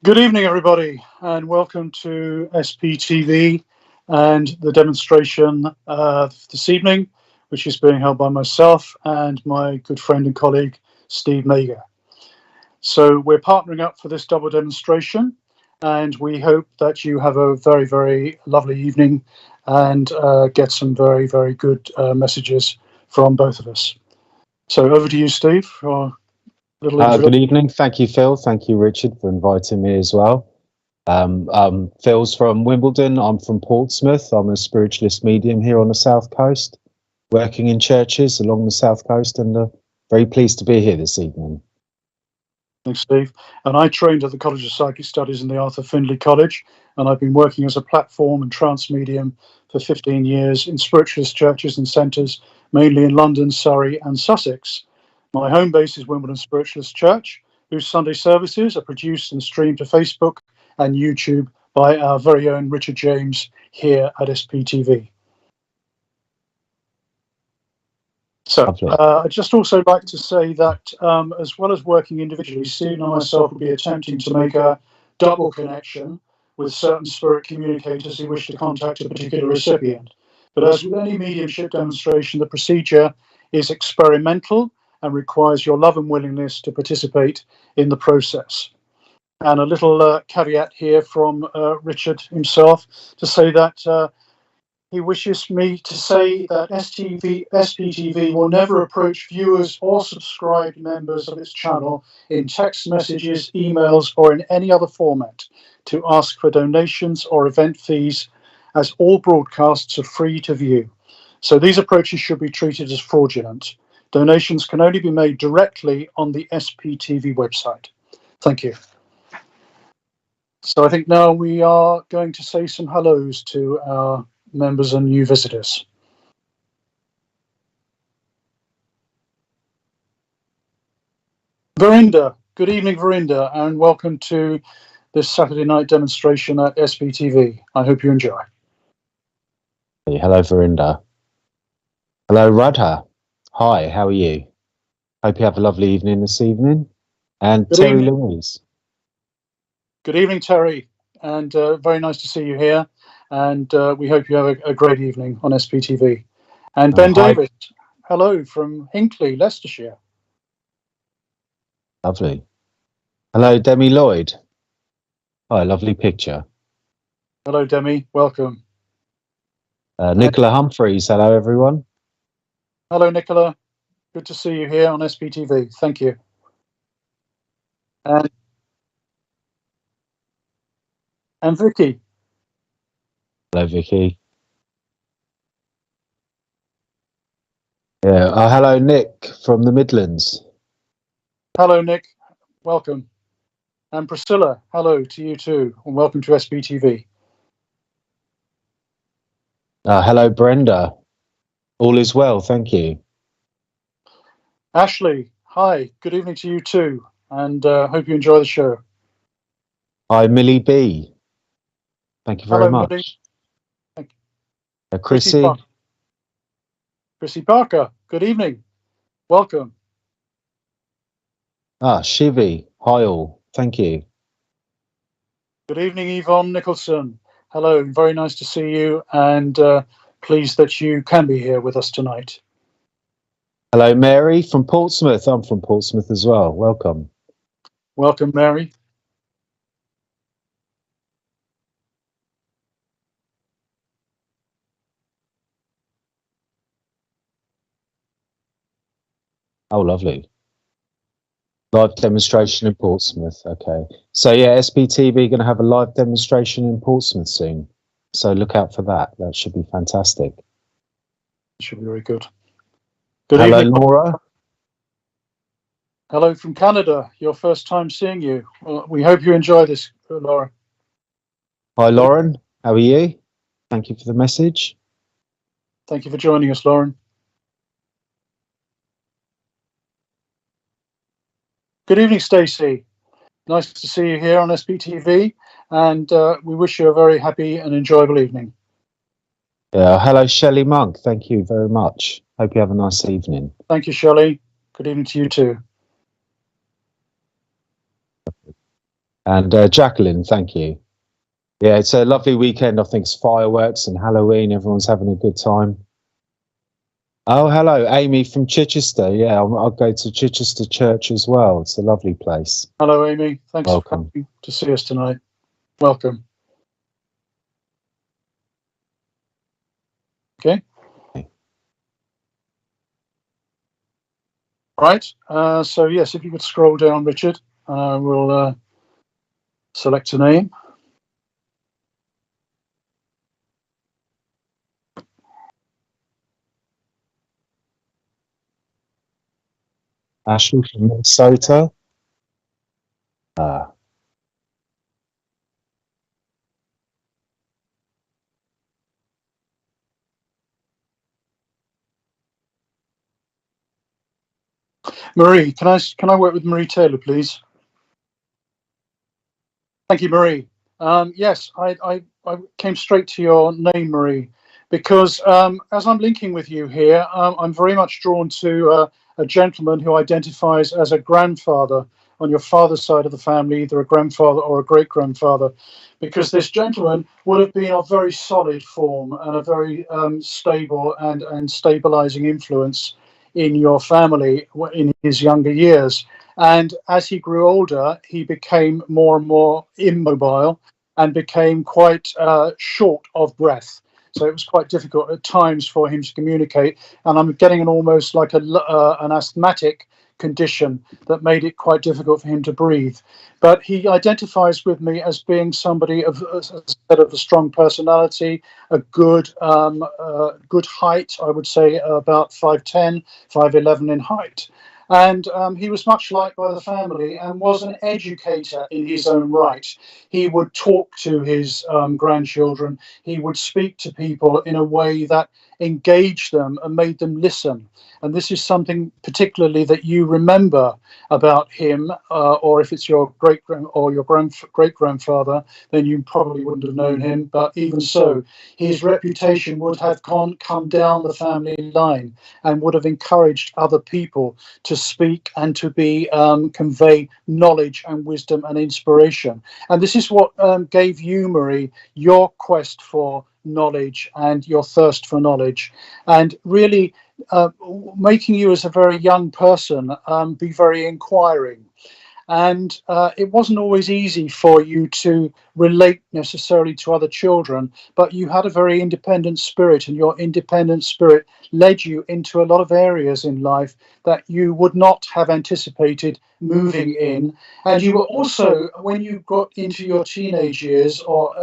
Good evening, everybody, and welcome to SPTV and the demonstration this evening, which is being held by myself and my good friend and colleague, Steve Mayger. So we're partnering up for this double demonstration, and we hope that you have a very, very lovely evening and get some very, very good messages from both of us. So over to you, Steve, for a little introduction. Good evening. Thank you, Phil. Thank you, Richard, for inviting me as well. Phil's from Wimbledon. I'm from Portsmouth. I'm a spiritualist medium here on the South Coast, working in churches along the South Coast, and very pleased to be here this evening. Thanks, Steve. And I trained at the College of Psychic Studies in the Arthur Findlay College, and I've been working as a platform and trance medium for 15 years in spiritualist churches and centres, mainly in London, Surrey and Sussex. My home base is Wimbledon Spiritualist Church, whose Sunday services are produced and streamed to Facebook and YouTube by our very own Richard James here at SPTV. So I'd just also like to say that as well as working individually, Steve and I myself will be attempting to make a double connection with certain spirit communicators who wish to contact a particular recipient. But as with any mediumship demonstration, the procedure is experimental and requires your love and willingness to participate in the process. And a little caveat here from Richard himself to say that he wishes me to say that SPTV will never approach viewers or subscribed members of its channel in text messages, emails, or in any other format to ask for donations or event fees, as all broadcasts are free to view. So these approaches should be treated as fraudulent. Donations can only be made directly on the SPTV website. Thank you. So I think now we are going to say some hellos to our members and new visitors. Verinda, good evening, Verinda, and welcome to this Saturday night demonstration at SPTV. I hope you enjoy. Hey, hello, Verinda. Hello, Radha. Hi, how are you? Hope you have a lovely evening this evening. And Good Terry evening. Louise. Good evening, Terry, and very nice to see you here. And we hope you have a great evening on SPTV. And Ben Hi. Davis, hello from Hinckley, Leicestershire. Lovely. Hello, Demi Lloyd. Hi, lovely picture. Hello, Demi, welcome. Nicola Humphreys, hello, everyone. Hello, Nicola. Good to see you here on SPTV. Thank you. And Vicky. Hello, Vicky. Yeah. Hello, Nick from the Midlands. Hello, Nick. Welcome. And Priscilla, hello to you too, and welcome to SPTV. Hello, Brenda. All is well, thank you. Ashley, hi. Good evening to you too, and hope you enjoy the show. Hi, Millie B. Thank you very Hello, much. Millie. Thank you. Chrissy. Chrissy Parker, good evening. Welcome. Shivi. Hi all. Thank you. Good evening, Yvonne Nicholson. Hello, very nice to see you, and pleased that you can be here with us tonight. Hello, Mary from Portsmouth. I'm from Portsmouth as well. Welcome. Welcome, Mary. Oh, lovely. Live demonstration in Portsmouth. Okay. So yeah, SPTV going to have a live demonstration in Portsmouth soon. So look out for that. That should be fantastic. Should be very good. Good Hello, evening, Laura. Hello from Canada. Your first time seeing you. Well, we hope you enjoy this, Laura. Hi, Lauren. How are you? Thank you for the message. Thank you for joining us, Lauren. Good evening, Stacey. Nice to see you here on SPTV, and we wish you a very happy and enjoyable evening. Hello, Shelley Monk. Thank you very much. Hope you have a nice evening. Thank you, Shelley. Good evening to you too. And Jacqueline, thank you. Yeah, it's a lovely weekend. I think it's fireworks and Halloween. Everyone's having a good time. Oh, hello, Amy from Chichester. Yeah, I'll go to Chichester Church as well. It's a lovely place. Hello, Amy. Thanks Welcome. for coming to see us tonight. Welcome. Okay. Right. So yes, if you could scroll down, Richard, we'll select a name. Ashley from Minnesota. Marie, can I work with Marie Taylor, please? Thank you, Marie. Yes, I came straight to your name, Marie, because as I'm linking with you here, I'm very much drawn to a gentleman who identifies as a grandfather on your father's side of the family, either a grandfather or a great-grandfather, because this gentleman would have been a very solid form and a very stable and stabilizing influence in your family in his younger years. And as he grew older, he became more and more immobile and became quite short of breath. So it was quite difficult at times for him to communicate. And I'm getting an almost like an asthmatic condition that made it quite difficult for him to breathe. But he identifies with me as being somebody of a strong personality, a good height. I would say about 5'10", 5'11" in height. And he was much liked by the family and was an educator in his own right. He would talk to his grandchildren. He would speak to people in a way that engaged them and made them listen. And this is something particularly that you remember about him, or if it's your great grandfather, then you probably wouldn't have known him. But even so, his reputation would have come down the family line and would have encouraged other people to speak and to be convey knowledge and wisdom and inspiration. And this is what gave you, Marie, your quest for knowledge and your thirst for knowledge, and really making you as a very young person be very inquiring. And it wasn't always easy for you to relate necessarily to other children, but you had a very independent spirit, and your independent spirit led you into a lot of areas in life that you would not have anticipated moving in. And you were also, when you got into your teenage years or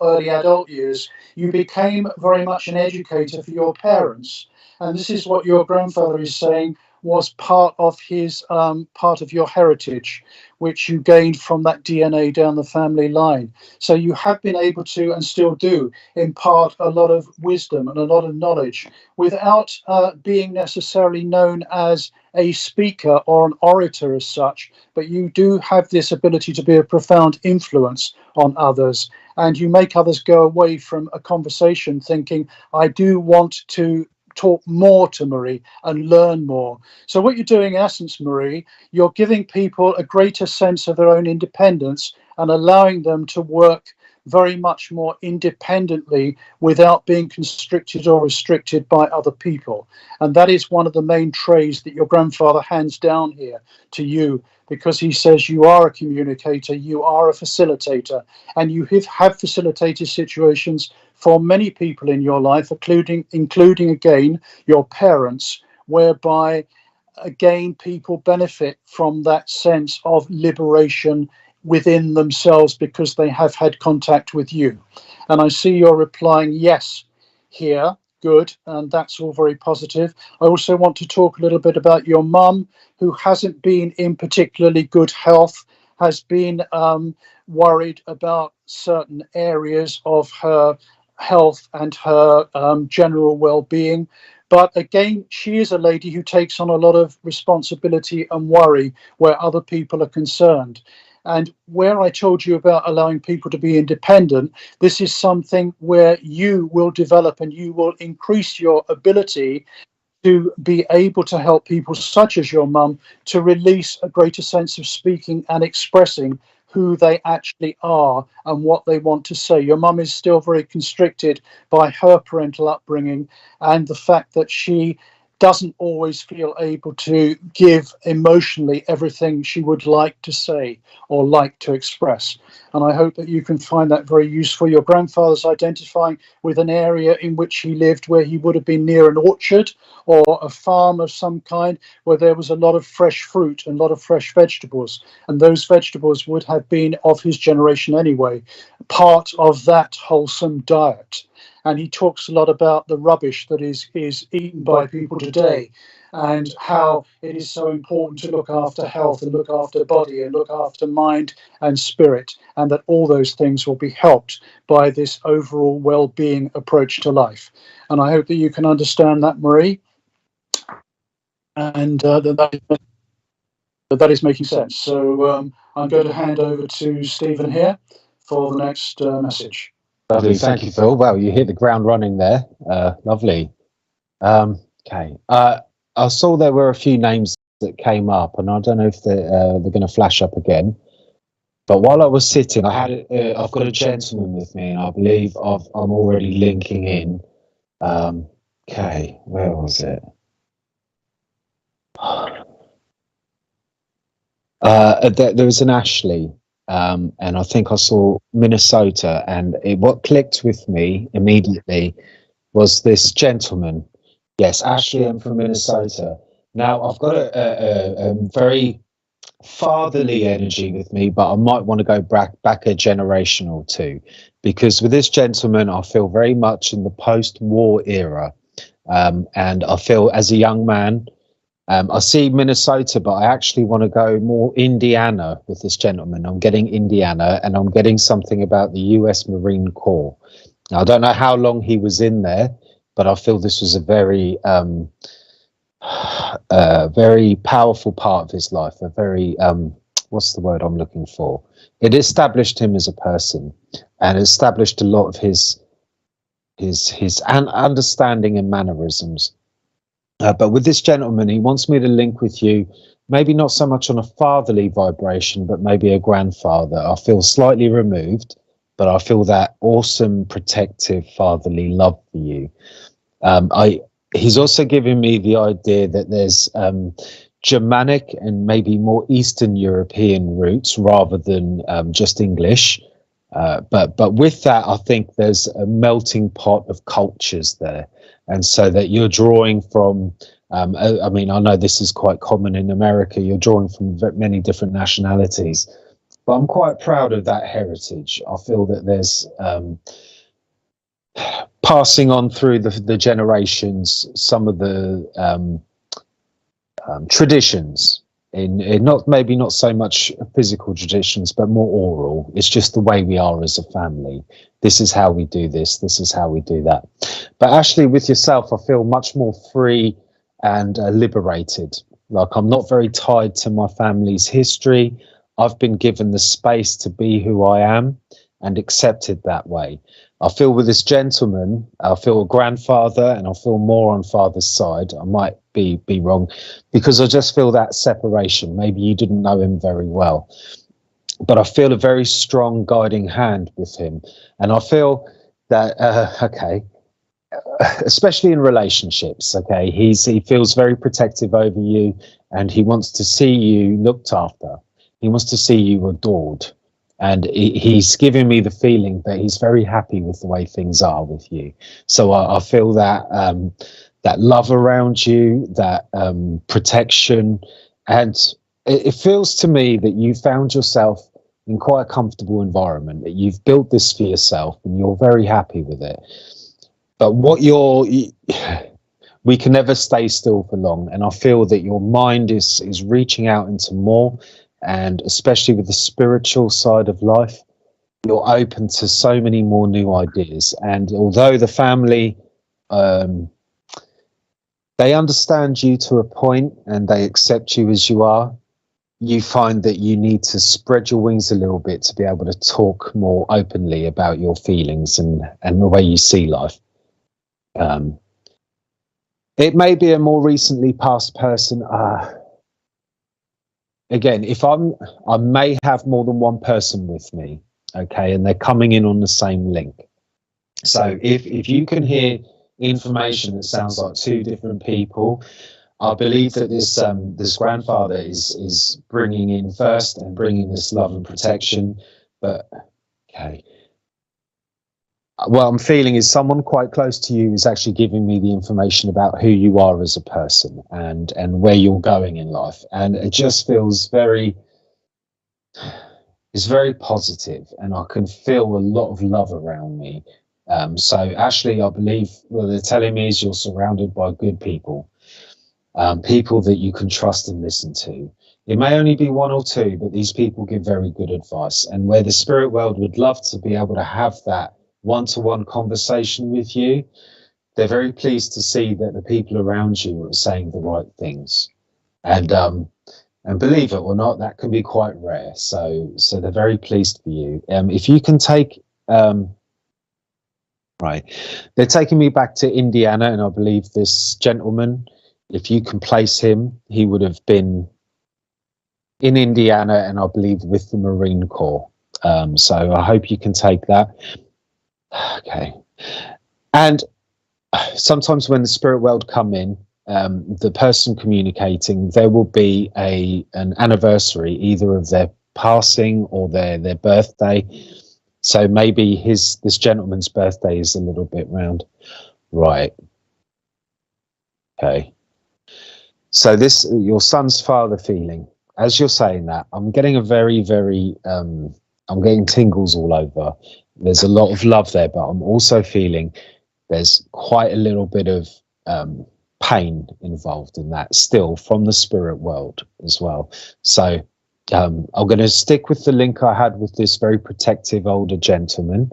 early adult years, you became very much an educator for your parents. And this is what your grandfather is saying was part of his part of your heritage, which you gained from that DNA down the family line. So you have been able to, and still do, impart a lot of wisdom and a lot of knowledge without being necessarily known as a speaker or an orator as such. But you do have this ability to be a profound influence on others, and you make others go away from a conversation thinking, I do want to talk more to Marie and learn more. So what you're doing in essence, Marie, you're giving people a greater sense of their own independence and allowing them to work very much more independently without being constricted or restricted by other people. And that is one of the main traits that your grandfather hands down here to you, because he says you are a communicator, you are a facilitator, and you have facilitated situations for many people in your life, including again your parents, whereby again people benefit from that sense of liberation within themselves because they have had contact with you. And I see you're replying yes here. Good, and that's all very positive. I also want to talk a little bit about your mum, who hasn't been in particularly good health, has been worried about certain areas of her health and her general well-being. But again, she is a lady who takes on a lot of responsibility and worry where other people are concerned. And where I told you about allowing people to be independent, this is something where you will develop and you will increase your ability to be able to help people such as your mum to release a greater sense of speaking and expressing who they actually are and what they want to say. Your mum is still very constricted by her parental upbringing and the fact that she doesn't always feel able to give emotionally everything she would like to say or like to express. And I hope that you can find that very useful. Your grandfather's identifying with an area in which he lived where he would have been near an orchard or a farm of some kind where there was a lot of fresh fruit and a lot of fresh vegetables. And those vegetables would have been of his generation anyway, part of that wholesome diet. And he talks a lot about the rubbish that is eaten by people today and how it is so important to look after health and look after body and look after mind and spirit, and that all those things will be helped by this overall well-being approach to life. And I hope that you can understand that, Marie, and that is making sense. So I'm going to hand over to Stephen here for the next message. Lovely, thank you, Phil. Well, you hit the ground running there. Lovely. Okay. I saw there were a few names that came up, and I don't know if they're going to flash up again. But while I was sitting, I've got a gentleman with me, and I believe I'm already linking in. Okay, where was it? There was an Ashley. And I think I saw Minnesota, and what clicked with me immediately was this gentleman. Yes, Ashley, I'm from Minnesota. Now, I've got a very fatherly energy with me, but I might want to go back a generation or two, because with this gentleman, I feel very much in the post-war era. And I feel as a young man, I see Minnesota, but I actually want to go more Indiana with this gentleman. I'm getting Indiana, and I'm getting something about the US Marine Corps. Now, I don't know how long he was in there, but I feel this was a very, very powerful part of his life. A very, what's the word I'm looking for? It established him as a person, and established a lot of his understanding and mannerisms. But with this gentleman, he wants me to link with you, maybe not so much on a fatherly vibration, but maybe a grandfather. I feel slightly removed, but I feel that awesome, protective, fatherly love for you. He's also given me the idea that there's Germanic and maybe more Eastern European roots rather than just English. But with that, I think there's a melting pot of cultures there. And so that you're drawing from, I mean, I know this is quite common in America, you're drawing from many different nationalities, but I'm quite proud of that heritage. I feel that there's passing on through the generations, some of the traditions, in not maybe not so much physical traditions, but more oral. It's just the way we are as a family. This is how we do this. This is how we do that. But actually, with yourself, I feel much more free and liberated. Like, I'm not very tied to my family's history. I've been given the space to be who I am and accepted that way. I feel with this gentleman, I feel a grandfather, and I feel more on father's side. I might be wrong, because I just feel that separation. Maybe you didn't know him very well, but I feel a very strong guiding hand with him. And I feel that, okay, especially in relationships, okay, he feels very protective over you, and he wants to see you looked after. He wants to see you adored. And he's giving me the feeling that he's very happy with the way things are with you. So I feel that that love around you, that protection. And it feels to me that you found yourself in quite a comfortable environment, that you've built this for yourself and you're very happy with it. But we can never stay still for long. And I feel that your mind is reaching out into more. And especially with the spiritual side of life, you're open to so many more new ideas. And although the family, they understand you to a point and they accept you as you are, you find that you need to spread your wings a little bit to be able to talk more openly about your feelings and the way you see life. It may be a more recently passed person. again, I may have more than one person with me, okay, and they're coming in on the same link. So if you can hear information that sounds like two different people, I believe that this grandfather is bringing in first and bringing this love and protection. But okay, what I'm feeling is someone quite close to you is actually giving me the information about who you are as a person and where you're going in life, and it just feels it's very positive, and I can feel a lot of love around me. So Ashley, I believe what they're telling me is you're surrounded by good people. People that you can trust and listen to. It may only be one or two, but these people give very good advice. And where the spirit world would love to be able to have that one-to-one conversation with you, they're very pleased to see that the people around you are saying the right things. And believe it or not, that can be quite rare. So they're very pleased for you. If you can take right, they're taking me back to Indiana, and I believe this gentleman, if you can place him, he would have been in Indiana, and I believe with the Marine Corps. So I hope you can take that. Okay. And sometimes when the spirit world come in, the person communicating, there will be an anniversary, either of their passing or their birthday. So maybe this gentleman's birthday is a little bit round. Right. Okay. So your son's father feeling, as you're saying that, I'm getting a very, very, I'm getting tingles all over. There's a lot of love there, but I'm also feeling there's quite a little bit of pain involved in that still from the spirit world as well. So I'm going to stick with the link I had with this very protective older gentleman.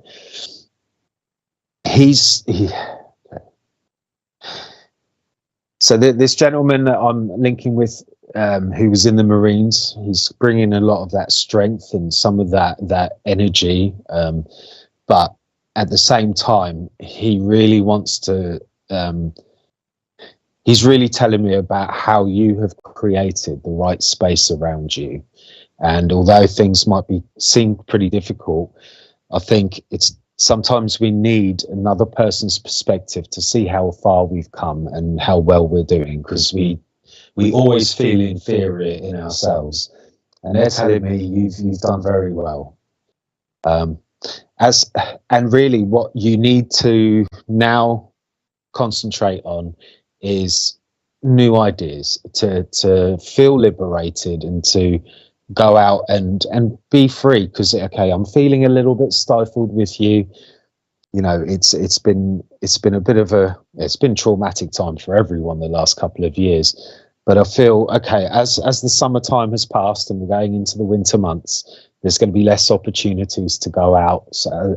So this gentleman that I'm linking with, who was in the Marines, he's bringing a lot of that strength and some of that energy. But at the same time, he really wants to, he's really telling me about how you have created the right space around you. And although things might seem pretty difficult, I think sometimes we need another person's perspective to see how far we've come and how well we're doing, because we always feel inferior in ourselves. And they're telling me you've done very well. And really what you need to now concentrate on is new ideas, to feel liberated and to go out and be free. Because okay, I'm feeling a little bit stifled with you. You know, it's been a bit of it's been traumatic time for everyone the last couple of years. But I feel okay, as the summertime has passed and we're going into the winter months, there's going to be less opportunities to go out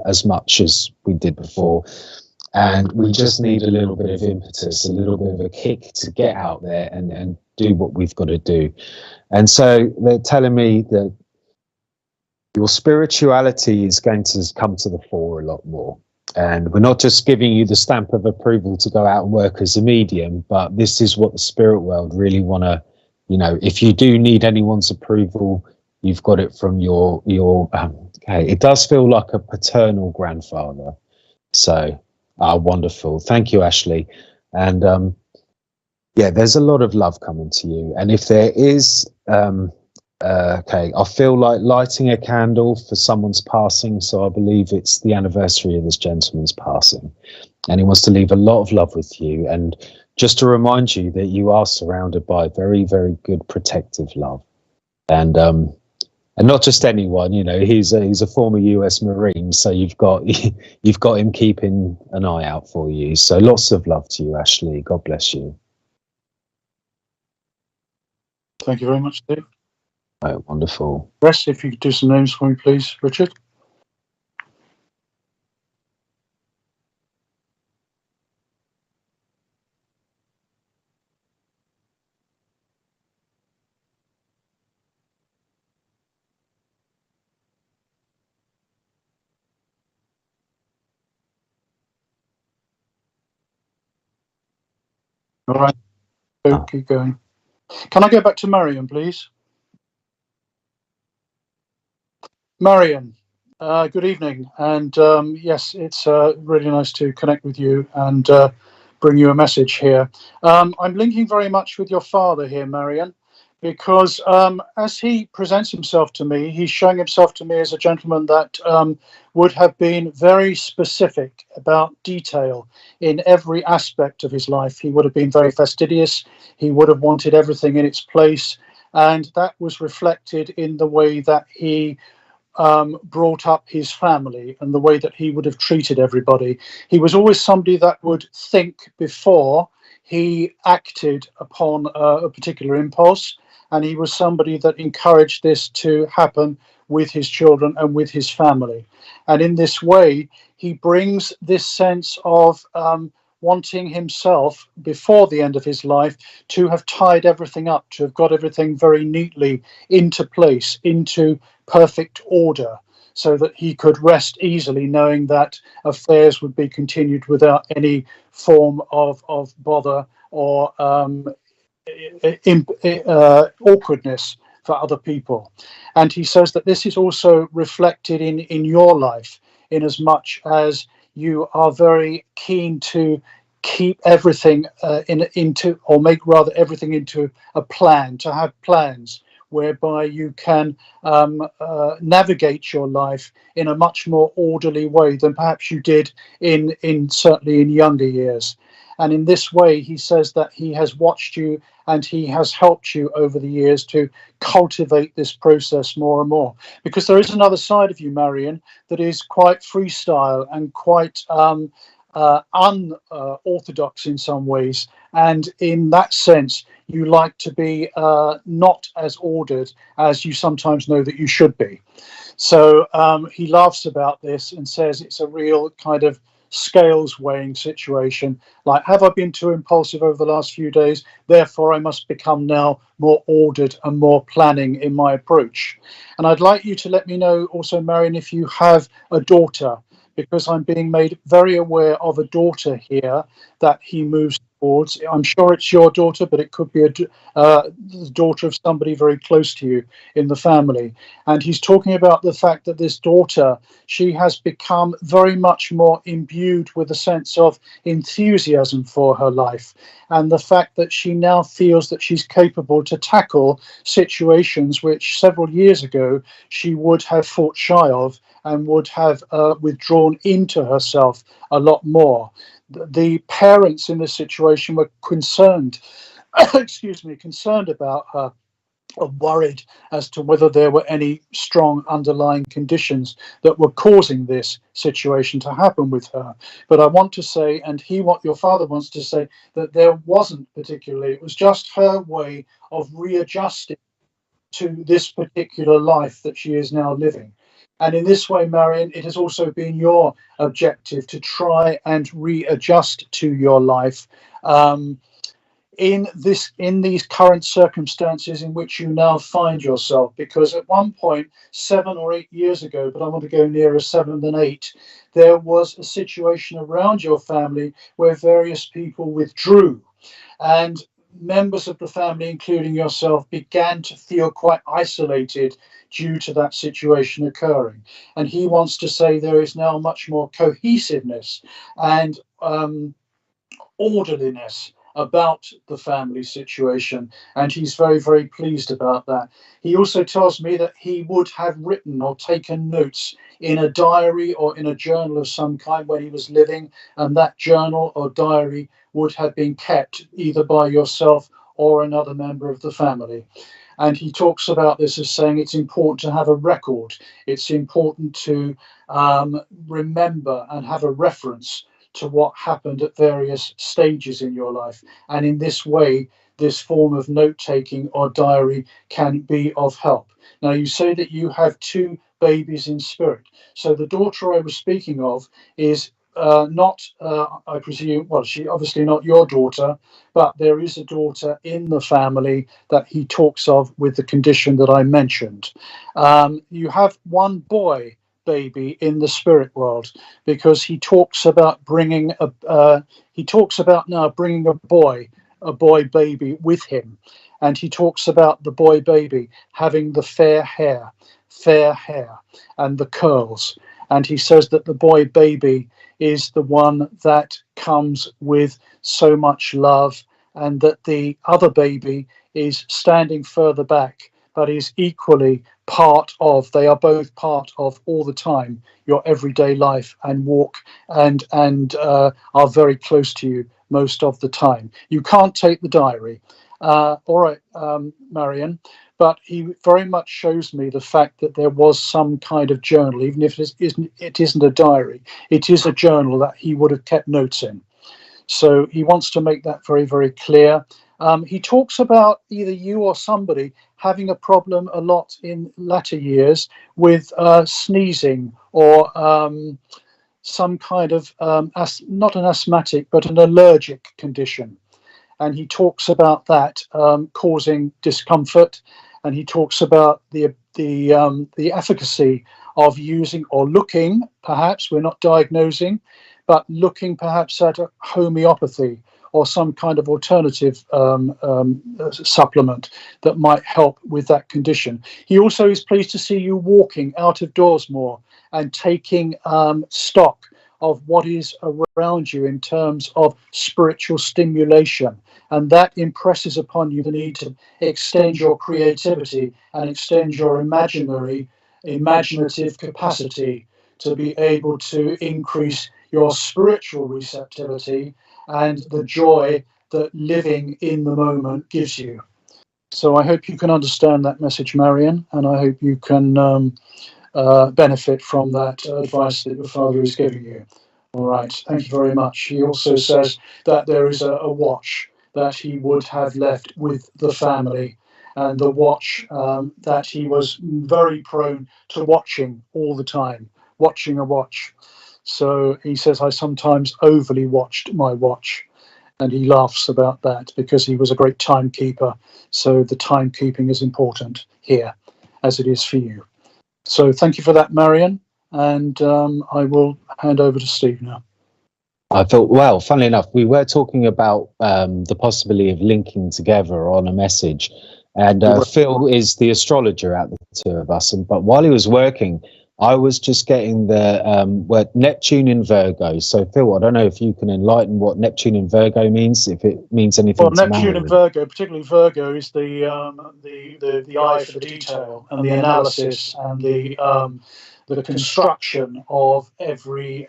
as much as we did before. And we just need a little bit of impetus, a little bit of a kick to get out there and do what we've got to do. And so they're telling me that your spirituality is going to come to the fore a lot more. And we're not just giving you the stamp of approval to go out and work as a medium, but this is what the spirit world really want to, you know, if you do need anyone's approval, you've got it from your okay, it does feel like a paternal grandfather. So, wonderful. Thank you, Ashley. And yeah, there's a lot of love coming to you. And if there is, okay, I feel like lighting a candle for someone's passing. So I believe it's the anniversary of this gentleman's passing. And he wants to leave a lot of love with you. And just to remind you that you are surrounded by very, very good protective love. And not just anyone, you know, he's a former US Marine, so you've got him keeping an eye out for you. So lots of love to you, Ashley. God bless you. Thank you very much, Steve. Oh, wonderful. Rest, if you could do some names for me, please, Richard. All right, keep going. Can I go back to Marion, please? Marion, good evening. And yes, it's really nice to connect with you and bring you a message here. I'm linking very much with your father here, Marion, because as he presents himself to me, he's showing himself to me as a gentleman that would have been very specific about detail in every aspect of his life. He would have been very fastidious. He would have wanted everything in its place. And that was reflected in the way that he brought up his family and the way that he would have treated everybody. He was always somebody that would think before he acted upon a particular impulse, and he was somebody that encouraged this to happen with his children and with his family. And in this way, he brings this sense of wanting himself, before the end of his life, to have tied everything up, to have got everything very neatly into place, into perfect order, so that he could rest easily knowing that affairs would be continued without any form of bother or awkwardness for other people. And he says that this is also reflected in your life, in as much as you are very keen to keep everything into, or make rather everything into a plan, to have plans whereby you can navigate your life in a much more orderly way than perhaps you did in certainly in younger years. And in this way, he says that he has watched you and he has helped you over the years to cultivate this process more and more. Because there is another side of you, Marion, that is quite freestyle and quite unorthodox in some ways. And in that sense, you like to be not as ordered as you sometimes know that you should be. So he laughs about this and says it's a real kind of scales weighing situation. Like, have I been too impulsive over the last few days? Therefore, I must become now more ordered and more planning in my approach. And I'd like you to let me know also, Marion, if you have a daughter, because I'm being made very aware of a daughter here that he moves towards. I'm sure it's your daughter, but it could be the daughter of somebody very close to you in the family. And he's talking about the fact that this daughter, she has become very much more imbued with a sense of enthusiasm for her life, and the fact that she now feels that she's capable to tackle situations which several years ago she would have fought shy of and would have withdrawn into herself a lot more. The parents in this situation were concerned, concerned about her, or worried as to whether there were any strong underlying conditions that were causing this situation to happen with her. But I want to say, and your father wants to say, that there wasn't particularly. It was just her way of readjusting to this particular life that she is now living. And in this way, Marion, it has also been your objective to try and readjust to your life in these current circumstances in which you now find yourself. Because at one point, 7 or 8 years ago, but I want to go nearer 7 than 8, there was a situation around your family where various people withdrew, and members of the family, including yourself, began to feel quite isolated due to that situation occurring. And he wants to say there is now much more cohesiveness and orderliness about the family situation, and he's very, very pleased about that. He also tells me that he would have written or taken notes in a diary or in a journal of some kind when he was living, and that journal or diary would have been kept either by yourself or another member of the family. And he talks about this as saying it's important to have a record. It's important to remember and have a reference to what happened at various stages in your life. And in this way, this form of note-taking or diary can be of help. Now, you say that you have 2 babies in spirit. So the daughter I was speaking of is not, I presume, well, she obviously not your daughter, but there is a daughter in the family that he talks of with the condition that I mentioned. You have 1 boy baby in the spirit world, because he talks about now bringing a boy baby with him, and he talks about the boy baby having the fair hair. fair hair and the curls. And he says that the boy baby is the one that comes with so much love, and that the other baby is standing further back, but is equally part of, they are both part of all the time, your everyday life, and walk and are very close to you most of the time. You can't take the diary. All right, Marion, but he very much shows me the fact that there was some kind of journal, even if it isn't a diary, it is a journal that he would have kept notes in. So he wants to make that very, very clear. He talks about either you or somebody having a problem a lot in latter years with sneezing or some kind of, not an asthmatic, but an allergic condition. And he talks about that causing discomfort. And he talks about the efficacy of using or looking, perhaps, we're not diagnosing, but looking perhaps at a homeopathy or some kind of alternative supplement that might help with that condition. He also is pleased to see you walking out of doors more and taking stock of what is around you in terms of spiritual stimulation. And that impresses upon you the need to extend your creativity and extend your imaginative capacity to be able to increase your spiritual receptivity and the joy that living in the moment gives you. So I hope you can understand that message, Marion, and I hope you can benefit from that advice that your father is giving you. All right, thank you very much. He also says that there is a watch that he would have left with the family, and the watch that he was very prone to watching all the time, watching a watch. So he says, I sometimes overly watched my watch. And he laughs about that because he was a great timekeeper. So the timekeeping is important here, as it is for you. So thank you for that, Marion. And I will hand over to Steve now. I thought, well, funnily enough, we were talking about the possibility of linking together on a message. And Phil is the astrologer out of the two of us. But while he was working, I was just getting the word Neptune in Virgo. So, Phil, I don't know if you can enlighten what Neptune in Virgo means, if it means anything. Well, Neptune in Virgo, particularly Virgo, is the eye for the detail and the analysis and the construction of every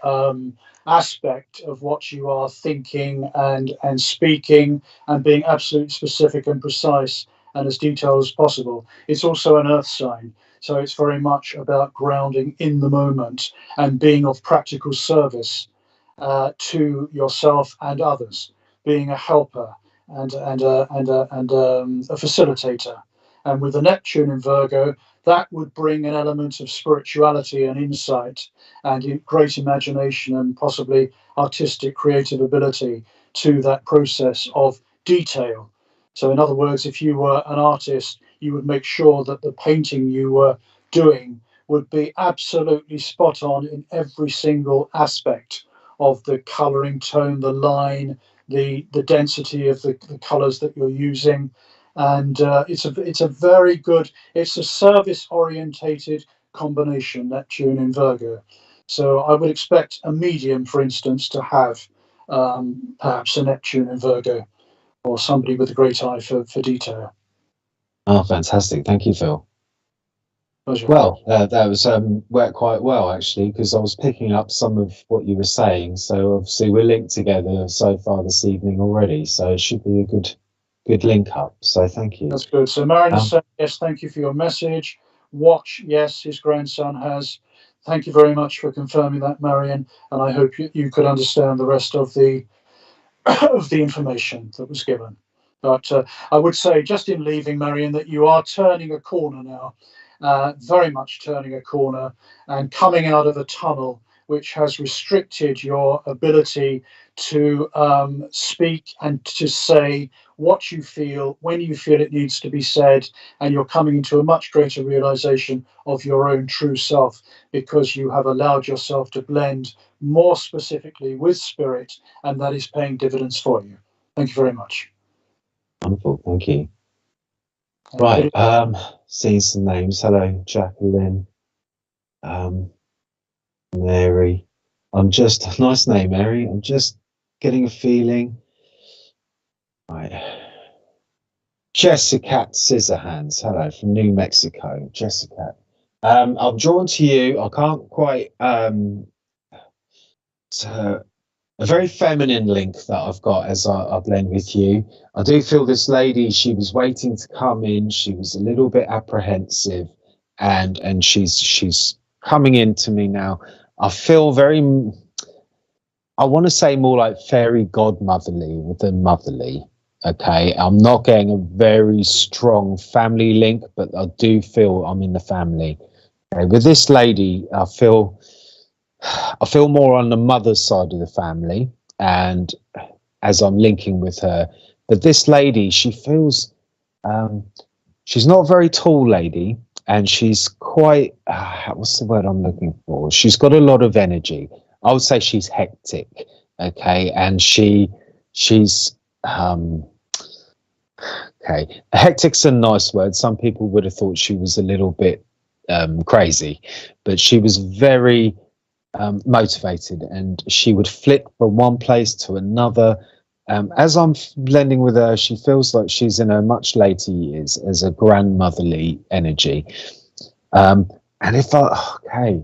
aspect of what you are thinking and speaking, and being absolutely specific and precise and as detailed as possible. It's also an earth sign. So it's very much about grounding in the moment and being of practical service to yourself and others, being a helper and a facilitator. And with the Neptune in Virgo, that would bring an element of spirituality and insight and great imagination and possibly artistic creative ability to that process of detail. So in other words, if you were an artist, you would make sure that the painting you were doing would be absolutely spot on in every single aspect of the coloring tone, the line, the density of the colors that you're using. And it's a very good, it's a service orientated combination, Neptune in Virgo. So I would expect a medium, for instance, to have perhaps a Neptune in Virgo, or somebody with a great eye for detail. Oh, fantastic. Thank you, Phil. Pleasure. Well, that was worked quite well, actually, because I was picking up some of what you were saying. So obviously we're linked together so far this evening already. So it should be a good link up. So thank you. That's good. So Marion is saying, yes, thank you for your message. Watch, yes, his grandson has. Thank you very much for confirming that, Marion. And I hope you could understand the rest of the of the information that was given. But I would say, just in leaving, Marion, that you are turning a corner now, very much turning a corner and coming out of a tunnel which has restricted your ability to speak and to say what you feel when you feel it needs to be said, and you're coming into a much greater realization of your own true self, because you have allowed yourself to blend more specifically with spirit, and that is paying dividends for you. Thank you very much. Wonderful, thank you. Right. Seeing some names. Hello, Jacqueline. Mary. I'm just nice name, Mary. I'm just getting a feeling. Right. Jessica Scissorhands. Hello from New Mexico. Jessica. I'm drawn to you. I can't quite so a very feminine link that I've got as I blend with you. I do feel this lady, she was waiting to come in. She was a little bit apprehensive and she's coming into me now. I feel very, I want to say more like fairy godmotherly than motherly. Okay. I'm not getting a very strong family link, but I do feel I'm in the family. Okay. With this lady, I feel more on the mother's side of the family, and as I'm linking with her, but this lady, she feels she's not a very tall lady, and she's quite what's the word I'm looking for? She's got a lot of energy. I would say she's hectic, okay, and she's okay. Hectic's a nice word. Some people would have thought she was a little bit crazy, but she was very motivated, and she would flick from one place to another. As I'm blending with her, she feels like she's in her much later years as a grandmotherly energy. And if I, okay,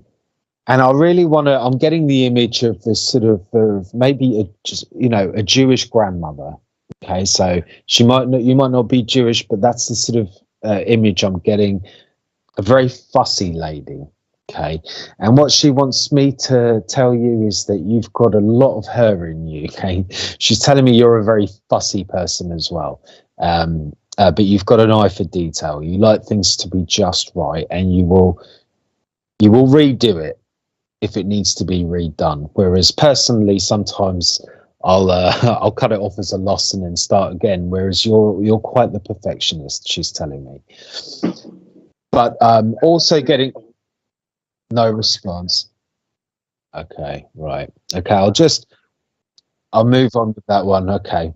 and I really want to, I'm getting the image of this sort of maybe a Jewish grandmother. Okay, so you might not be Jewish, but that's the sort of image I'm getting. A very fussy lady. Okay, and what she wants me to tell you is that you've got a lot of her in you. Okay, she's telling me you're a very fussy person as well, but you've got an eye for detail. You like things to be just right, and you will redo it if it needs to be redone. Whereas personally, sometimes I'll cut it off as a loss and then start again. Whereas you're quite the perfectionist. She's telling me, but also getting. No response. Okay, right. Okay, I'll move on with that one. Okay.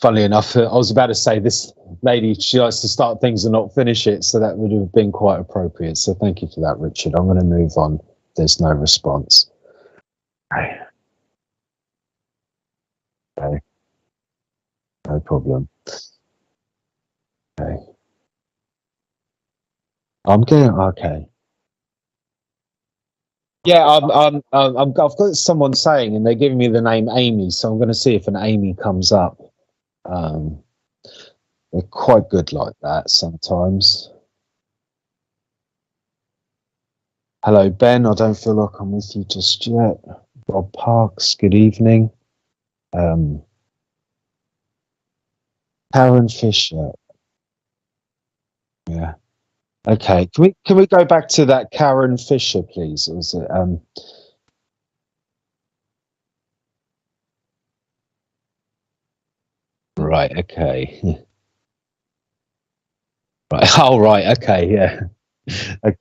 Funnily enough, I was about to say this lady, she likes to start things and not finish it, so that would have been quite appropriate. So thank you for that, Richard. I'm going to move on. There's no response. Okay. Okay. No problem. Okay. I'm getting okay. Yeah, I've got someone saying, and they're giving me the name Amy, so I'm going to see if an Amy comes up. They're quite good like that sometimes. Hello, Ben. I don't feel like I'm with you just yet. Rob Parks, good evening. Karen Fisher. Yeah. Okay. Can we go back to that Karen Fisher, please? Or was it right, okay. Right. Oh right, okay, yeah. Okay.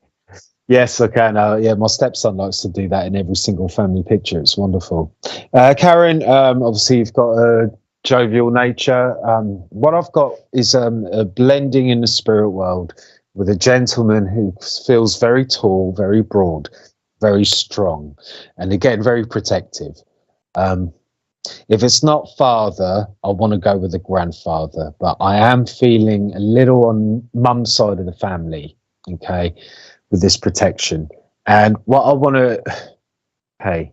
Yes, I can. Yeah, my stepson likes to do that in every single family picture. It's wonderful. Karen, obviously you've got a jovial nature. What I've got is a blending in the spirit world with a gentleman who feels very tall, very broad, very strong, and again, very protective. If it's not father, I want to go with a grandfather, but I am feeling a little on mum's side of the family, okay, with this protection. And what I want to, hey,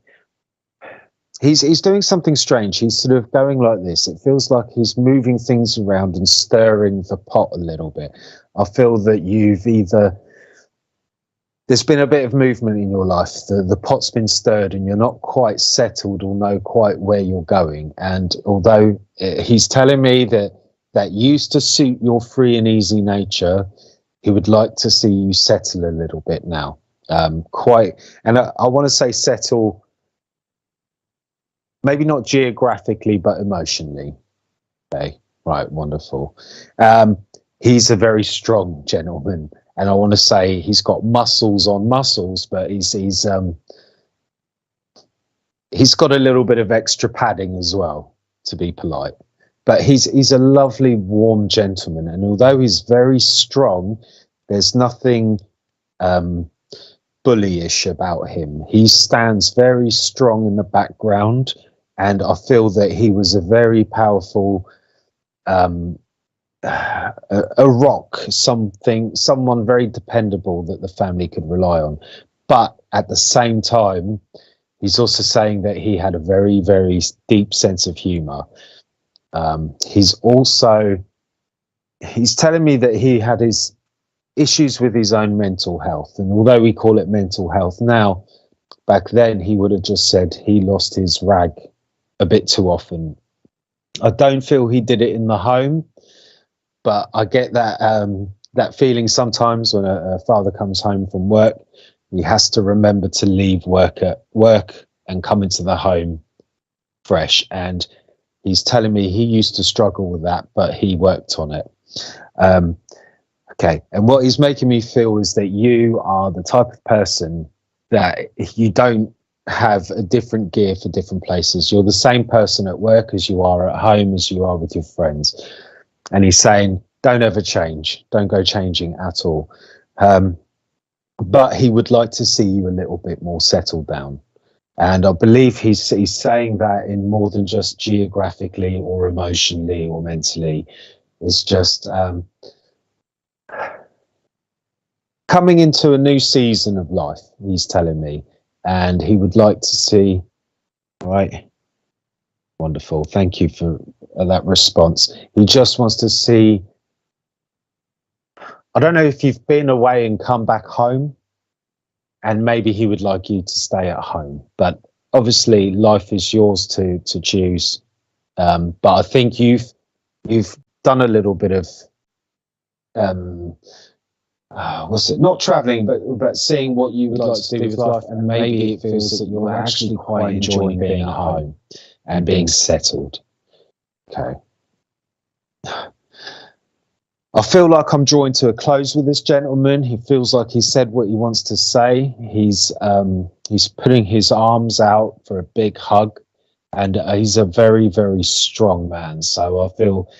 he's doing something strange. He's sort of going like this. It feels like he's moving things around and stirring the pot a little bit. I feel that you've either there's been a bit of movement in your life. The pot's been stirred and you're not quite settled or know quite where you're going. And although he's telling me that used to suit your free and easy nature, he would like to see you settle a little bit now. And I want to say settle, maybe not geographically, but emotionally. Okay, right, wonderful. He's a very strong gentleman. And I want to say he's got muscles on muscles, but he's got a little bit of extra padding as well, to be polite. but he's a lovely, warm gentleman, and although he's very strong, there's nothing bullyish about him. He stands very strong in the background, and I feel that he was a very powerful a rock, someone very dependable that the family could rely on. But at the same time, he's also saying that he had a very, very deep sense of humor. He's telling me that he had his issues with his own mental health, and although we call it mental health now, back then he would have just said he lost his rag a bit too often. I don't feel he did it in the home, but I get that that feeling sometimes when a father comes home from work, he has to remember to leave work and come into the home fresh. And he's telling me he used to struggle with that, but he worked on it. Okay, and what he's making me feel is that you are the type of person that you don't have a different gear for different places. You're the same person at work as you are at home, as you are with your friends. And he's saying, don't ever change. Don't go changing at all. But he would like to see you a little bit more settled down. And I believe he's saying that in more than just geographically or emotionally or mentally. It's just coming into a new season of life, he's telling me. And he would like to see, right? Wonderful. Thank you for that response. He just wants to see, I don't know if you've been away and come back home, and maybe he would like you to stay at home, but obviously life is yours to choose. But I think you've done a little bit of not traveling, but seeing what you would like to do with life, and maybe it feels that you're actually quite enjoying being at home and being settled. Okay. I feel like I'm drawing to a close with this gentleman. He feels like he said what he wants to say. He's putting his arms out for a big hug, and he's a very, very strong man. So I feel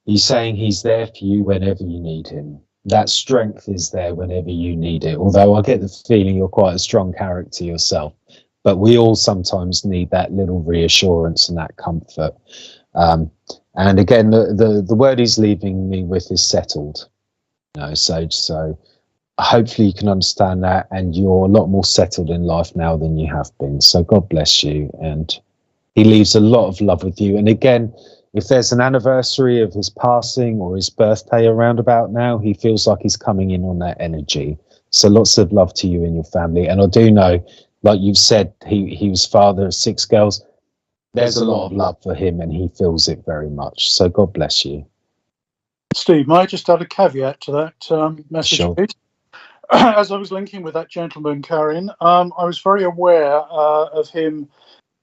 he's saying he's there for you whenever you need him. That strength is there whenever you need it. Although I get the feeling you're quite a strong character yourself, but we all sometimes need that little reassurance and that comfort. And again, the word he's leaving me with is settled. So hopefully you can understand that, and you're a lot more settled in life now than you have been. So God bless you, and he leaves a lot of love with you. And again, if there's an anniversary of his passing or his birthday around about now, he feels like he's coming in on that energy. So lots of love to you and your family. And I do know, like you've said, he was father of 6 girls. There's a lot of love for him, and he feels it very much. So God bless you. Steve, might I just add a caveat to that message, Sure. please? As I was linking with that gentleman, Karin, I was very aware of him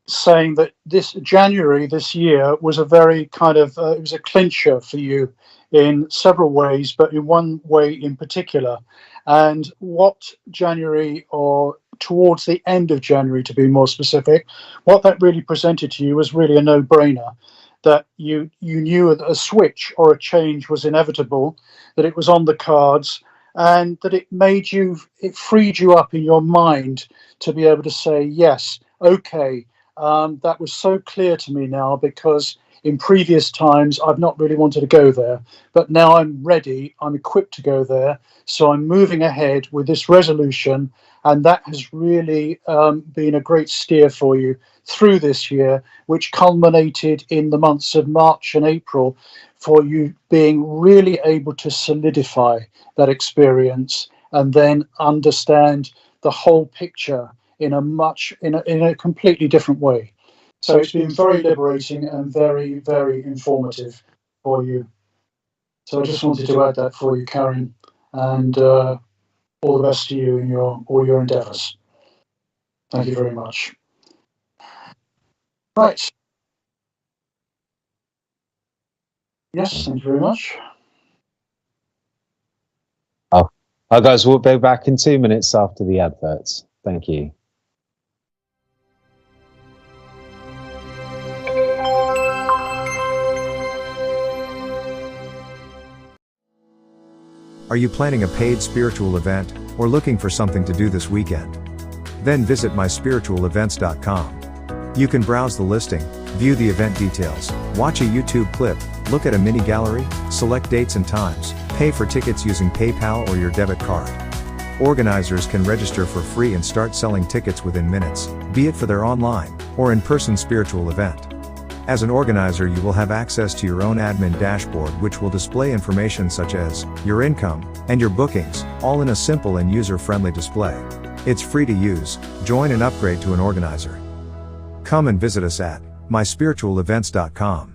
saying that this January this year was a very kind of it was a clincher for you in several ways, but in one way in particular. And what January, or towards the end of January to be more specific, what that really presented to you was really a no-brainer, that you knew a switch or a change was inevitable, that it was on the cards, and that it freed you up in your mind to be able to say, yes, okay, that was so clear to me now, because in previous times I've not really wanted to go there, but now I'm ready, I'm equipped to go there, so I'm moving ahead with this resolution, and that has really been a great steer for you through this year, which culminated in the months of March and April, for you being really able to solidify that experience and then understand the whole picture in a completely different way. So it's been very liberating and very, very informative for you. So I just wanted to add that for you, Karin, and all the best to you in all your endeavours. Thank you very much. Right. Yes, thank you very much. Oh, guys, we'll be back in 2 minutes after the adverts. Thank you. Are you planning a paid spiritual event, or looking for something to do this weekend? Then visit myspiritualevents.com. You can browse the listing, view the event details, watch a YouTube clip, look at a mini gallery, select dates and times, pay for tickets using PayPal or your debit card. Organizers can register for free and start selling tickets within minutes, be it for their online or in-person spiritual event. As an organizer, you will have access to your own admin dashboard, which will display information such as your income and your bookings, all in a simple and user-friendly display. It's free to use. Join and upgrade to an organizer. Come and visit us at myspiritualevents.com.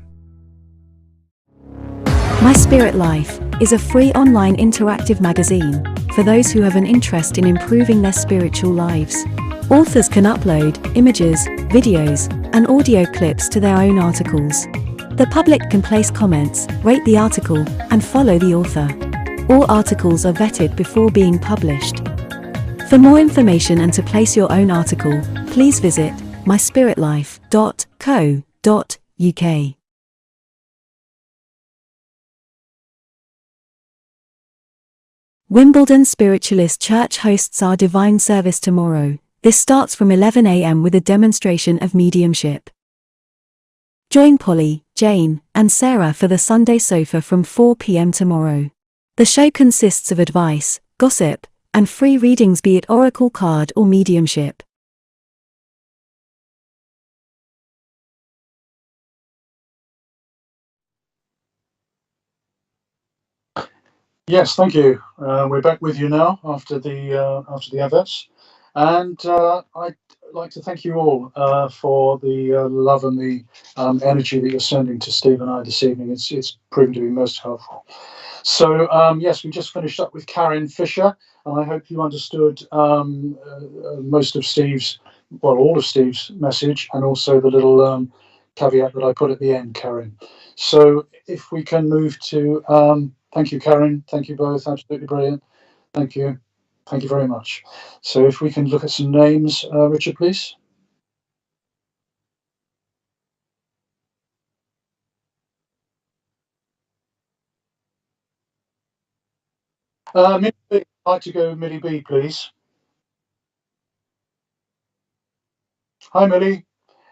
My Spirit Life is a free online interactive magazine for those who have an interest in improving their spiritual lives. Authors can upload images, videos, and audio clips to their own articles. The public can place comments, rate the article, and follow the author. All articles are vetted before being published. For more information and to place your own article, please visit myspiritlife.co.uk. Wimbledon Spiritualist Church hosts our divine service tomorrow. This starts from 11 a.m. with a demonstration of mediumship. Join Polly, Jane, and Sarah for the Sunday Sofa from 4 p.m. tomorrow. The show consists of advice, gossip, and free readings, be it oracle card or mediumship. Yes, thank you. We're back with you now after the adverts, and I'd like to thank you all for the love and the energy that you're sending to Steve and I this evening. It's proven to be most helpful. So yes, we just finished up with Karen Fisher, and I hope you understood most of Steve's, well, all of Steve's message, and also the little caveat that I put at the end, Karen. So if we can move to thank you, Karen. Thank you both. Absolutely brilliant. Thank you. Thank you very much. So if we can look at some names, Richard, please. Millie B, I'd like to go Millie B, please. Hi, Millie.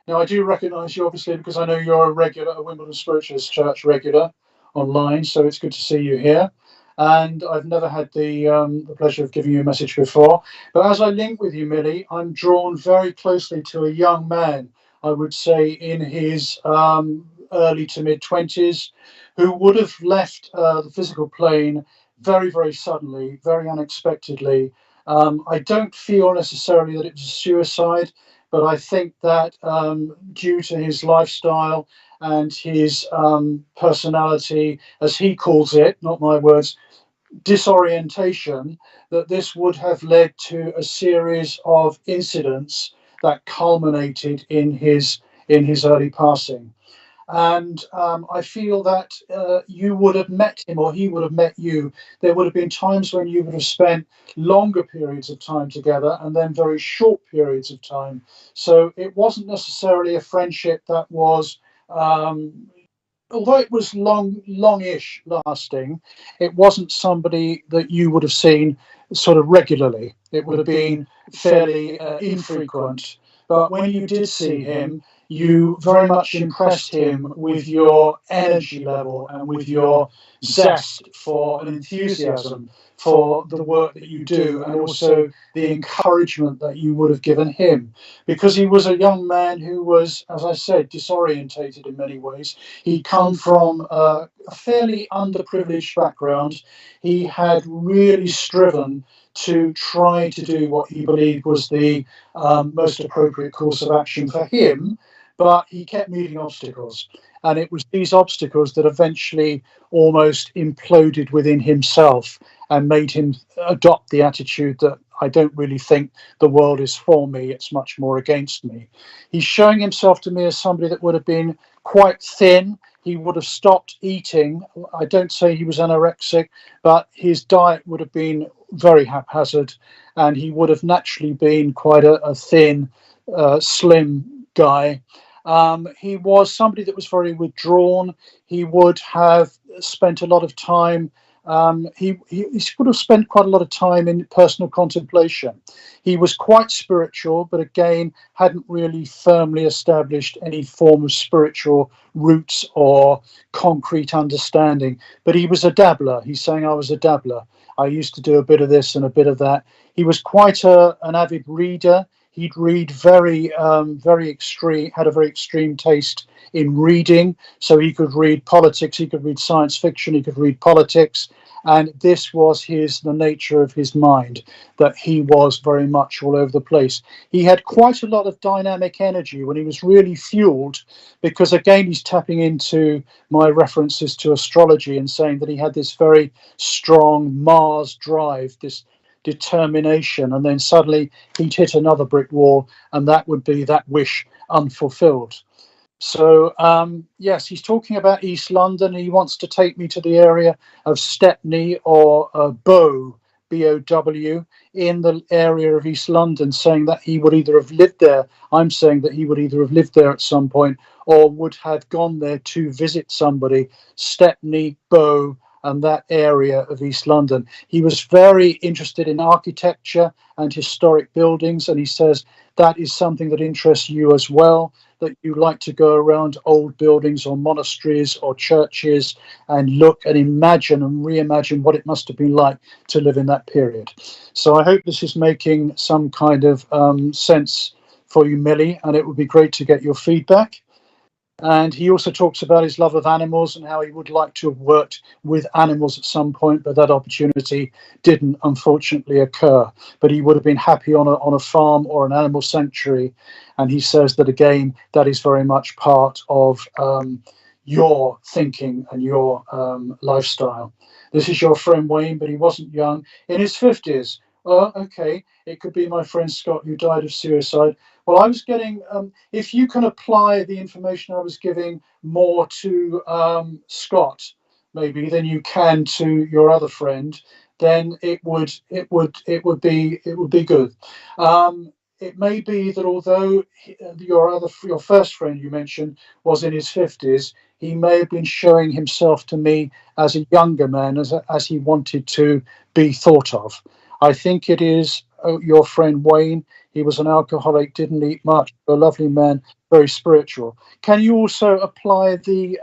Now, I do recognise you, obviously, because I know you're a regular, a Wimbledon Spiritualist Church regular online, so it's good to see you here. And I've never had the pleasure of giving you a message before. But as I link with you, Millie, I'm drawn very closely to a young man, I would say in his early to mid-20s, who would have left the physical plane very, very suddenly, very unexpectedly. I don't feel necessarily that it was a suicide, but I think that due to his lifestyle and his personality, as he calls it, not my words, disorientation, that this would have led to a series of incidents that culminated in his early passing. And I feel that you would have met him, or he would have met you. There would have been times when you would have spent longer periods of time together, and then very short periods of time. So it wasn't necessarily a friendship that was, although it was longish lasting, it wasn't somebody that you would have seen sort of regularly. It would have been fairly infrequent. But when you did see him, you very much impressed him with your energy level and with your zest for an enthusiasm for the work that you do, and also the encouragement that you would have given him, because he was a young man who was, as I said, disorientated in many ways. He'd come from a fairly underprivileged background. He had really striven to try to do what he believed was the most appropriate course of action for him, but he kept meeting obstacles. And it was these obstacles that eventually almost imploded within himself and made him adopt the attitude that I don't really think the world is for me, it's much more against me. He's showing himself to me as somebody that would have been quite thin. He would have stopped eating. I don't say he was anorexic, but his diet would have been very haphazard, and he would have naturally been quite a thin, slim guy. He was somebody that was very withdrawn. He would have spent a lot of time He sort of spent quite a lot of time in personal contemplation. He was quite spiritual, but again, hadn't really firmly established any form of spiritual roots or concrete understanding. But he was a dabbler. He's saying, I was a dabbler. I used to do a bit of this and a bit of that. He was quite an avid reader. He'd read very extreme, had a very extreme taste in reading. So he could read politics, he could read science fiction, he could read politics. And this was the nature of his mind, that he was very much all over the place. He had quite a lot of dynamic energy when he was really fueled, because again, he's tapping into my references to astrology and saying that he had this very strong Mars drive, this determination, and then suddenly he'd hit another brick wall, and that would be that wish unfulfilled. So yes, he's talking about East London. He wants to take me to the area of Stepney or Bow, B-O-W, in the area of East London, saying that he would either have lived there. I'm saying that he would either have lived there at some point or would have gone there to visit somebody. Stepney, Bow, and that area of East London. He was very interested in architecture and historic buildings, and he says that is something that interests you as well, that you like to go around old buildings or monasteries or churches and look and imagine and reimagine what it must have been like to live in that period. So I hope this is making some kind of sense for you, Millie, and it would be great to get your feedback. And he also talks about his love of animals and how he would like to have worked with animals at some point, but that opportunity didn't unfortunately occur. But he would have been happy on a farm or an animal sanctuary. And he says that, again, that is very much part of your thinking and your lifestyle. This is your friend Wayne, but he wasn't young, in his 50s. Oh, okay. It could be my friend Scott, who died of suicide. Well, I was getting, if you can apply the information I was giving more to Scott, maybe, than you can to your other friend, then it would be good. It may be that although your first friend you mentioned was in his 50s, he may have been showing himself to me as a younger man, as he wanted to be thought of. I think it is your friend Wayne. He was an alcoholic, didn't eat much, a lovely man, very spiritual. Can you also apply the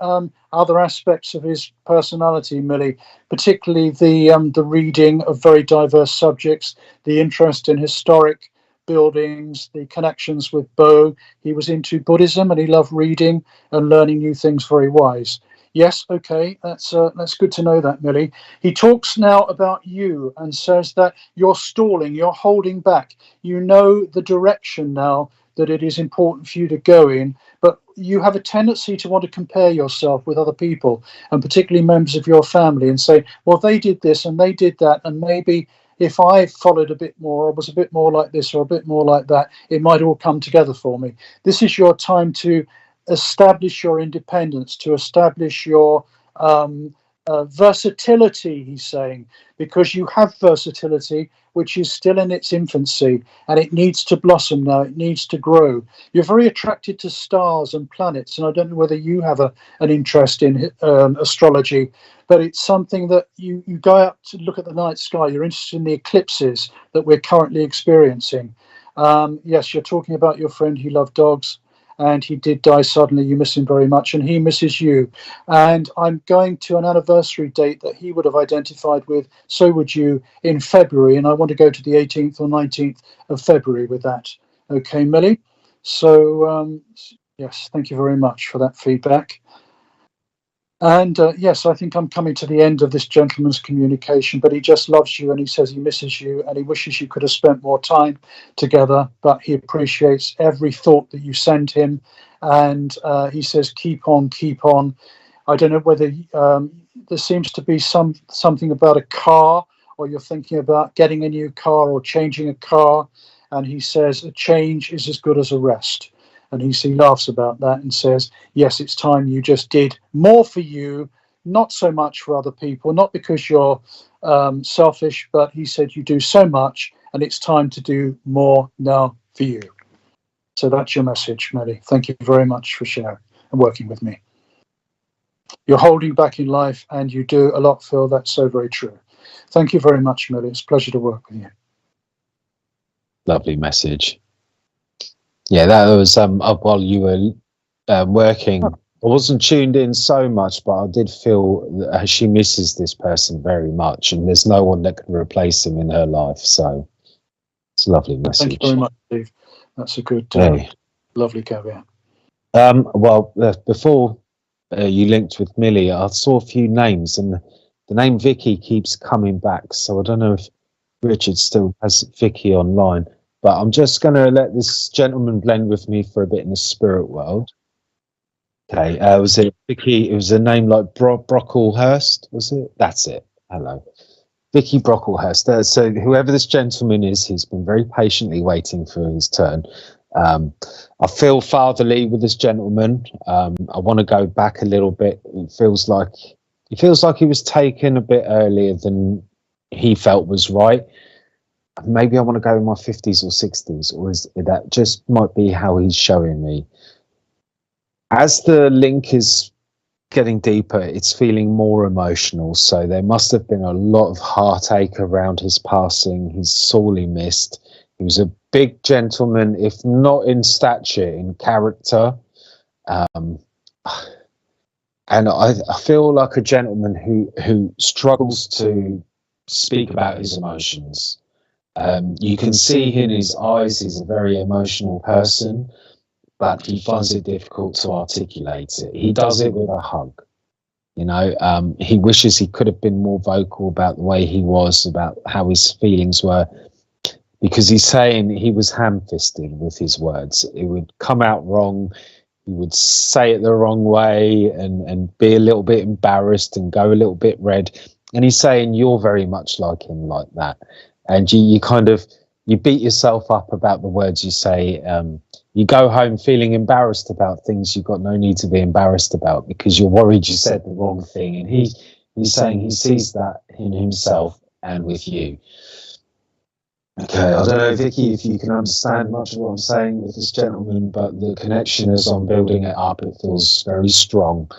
other aspects of his personality, Millie, particularly the reading of very diverse subjects, the interest in historic buildings, the connections with Bo? He was into Buddhism and he loved reading and learning new things, very wise. Yes, okay, that's good to know that, Millie. He talks now about you and says that you're stalling, you're holding back. You know the direction now that it is important for you to go in, but you have a tendency to want to compare yourself with other people, and particularly members of your family, and say, well, they did this and they did that, and maybe if I followed a bit more or was a bit more like this or a bit more like that, it might all come together for me. This is your time to establish your independence, to establish your versatility, he's saying, because you have versatility which is still in its infancy and it needs to blossom now, it needs to grow. You're very attracted to stars and planets, and I don't know whether you have an interest in astrology, but it's something that you go out to look at the night sky. You're interested in the eclipses that we're currently experiencing. Yes, you're talking about your friend who loved dogs, and he did die suddenly. You miss him very much, and he misses you. And I'm going to an anniversary date that he would have identified with, so would you, in February, and I want to go to the 18th or 19th of February with that. Okay, Millie? So, yes, thank you very much for that feedback. And yes, I think I'm coming to the end of this gentleman's communication, but he just loves you and he says he misses you and he wishes you could have spent more time together, but he appreciates every thought that you send him. And he says, keep on, keep on. I don't know whether there seems to be something about a car, or you're thinking about getting a new car or changing a car. And he says, a change is as good as a rest. And he laughs about that and says, yes, it's time you just did more for you, not so much for other people, not because you're selfish, but he said you do so much and it's time to do more now for you. So that's your message, Maddie. Thank you very much for sharing and working with me. you're holding back in life, and you do a lot, Phil. That's so very true. Thank you very much, Millie. It's a pleasure to work with you. Lovely message. Yeah, that was while you were working. I wasn't tuned in so much, but I did feel that she misses this person very much, and there's no one that can replace him in her life. So it's a lovely message. Thank you very much, Steve. That's a good, lovely caveat. Well, before you linked with Millie, I saw a few names, and the name Vicky keeps coming back. So I don't know if Richard still has Vicky online, but I'm just going to let this gentleman blend with me for a bit in the spirit world. Okay, was it Vicky? It was a name like Brocklehurst, was it? That's it. Hello, Vicky Brocklehurst. So whoever this gentleman is, he's been very patiently waiting for his turn. I feel fatherly with this gentleman. I want to go back a little bit. It feels like he was taken a bit earlier than he felt was right. Maybe I want to go in my 50s or 60s, or is that just might be how he's showing me. As the link is getting deeper, it's feeling more emotional. So there must have been a lot of heartache around his passing. He's sorely missed. He was a big gentleman, if not in stature, in character. And I feel like a gentleman who struggles to speak about his emotions. You can see in his eyes he's a very emotional person, but he finds it difficult to articulate it. He does it with a hug. You know, he wishes he could have been more vocal about the way he was, about how his feelings were, because he's saying he was ham-fisted with his words. It would come out wrong. He would say it the wrong way and be a little bit embarrassed and go a little bit red. And he's saying you're very much like him like that. And you kind of, you beat yourself up about the words you say. You go home feeling embarrassed about things you've got no need to be embarrassed about because you're worried you said the wrong thing. And he's saying he sees that in himself and with you. Okay, I don't know, Vicky, if you can understand much of what I'm saying with this gentleman, but the connection as I'm building it up, it feels very strong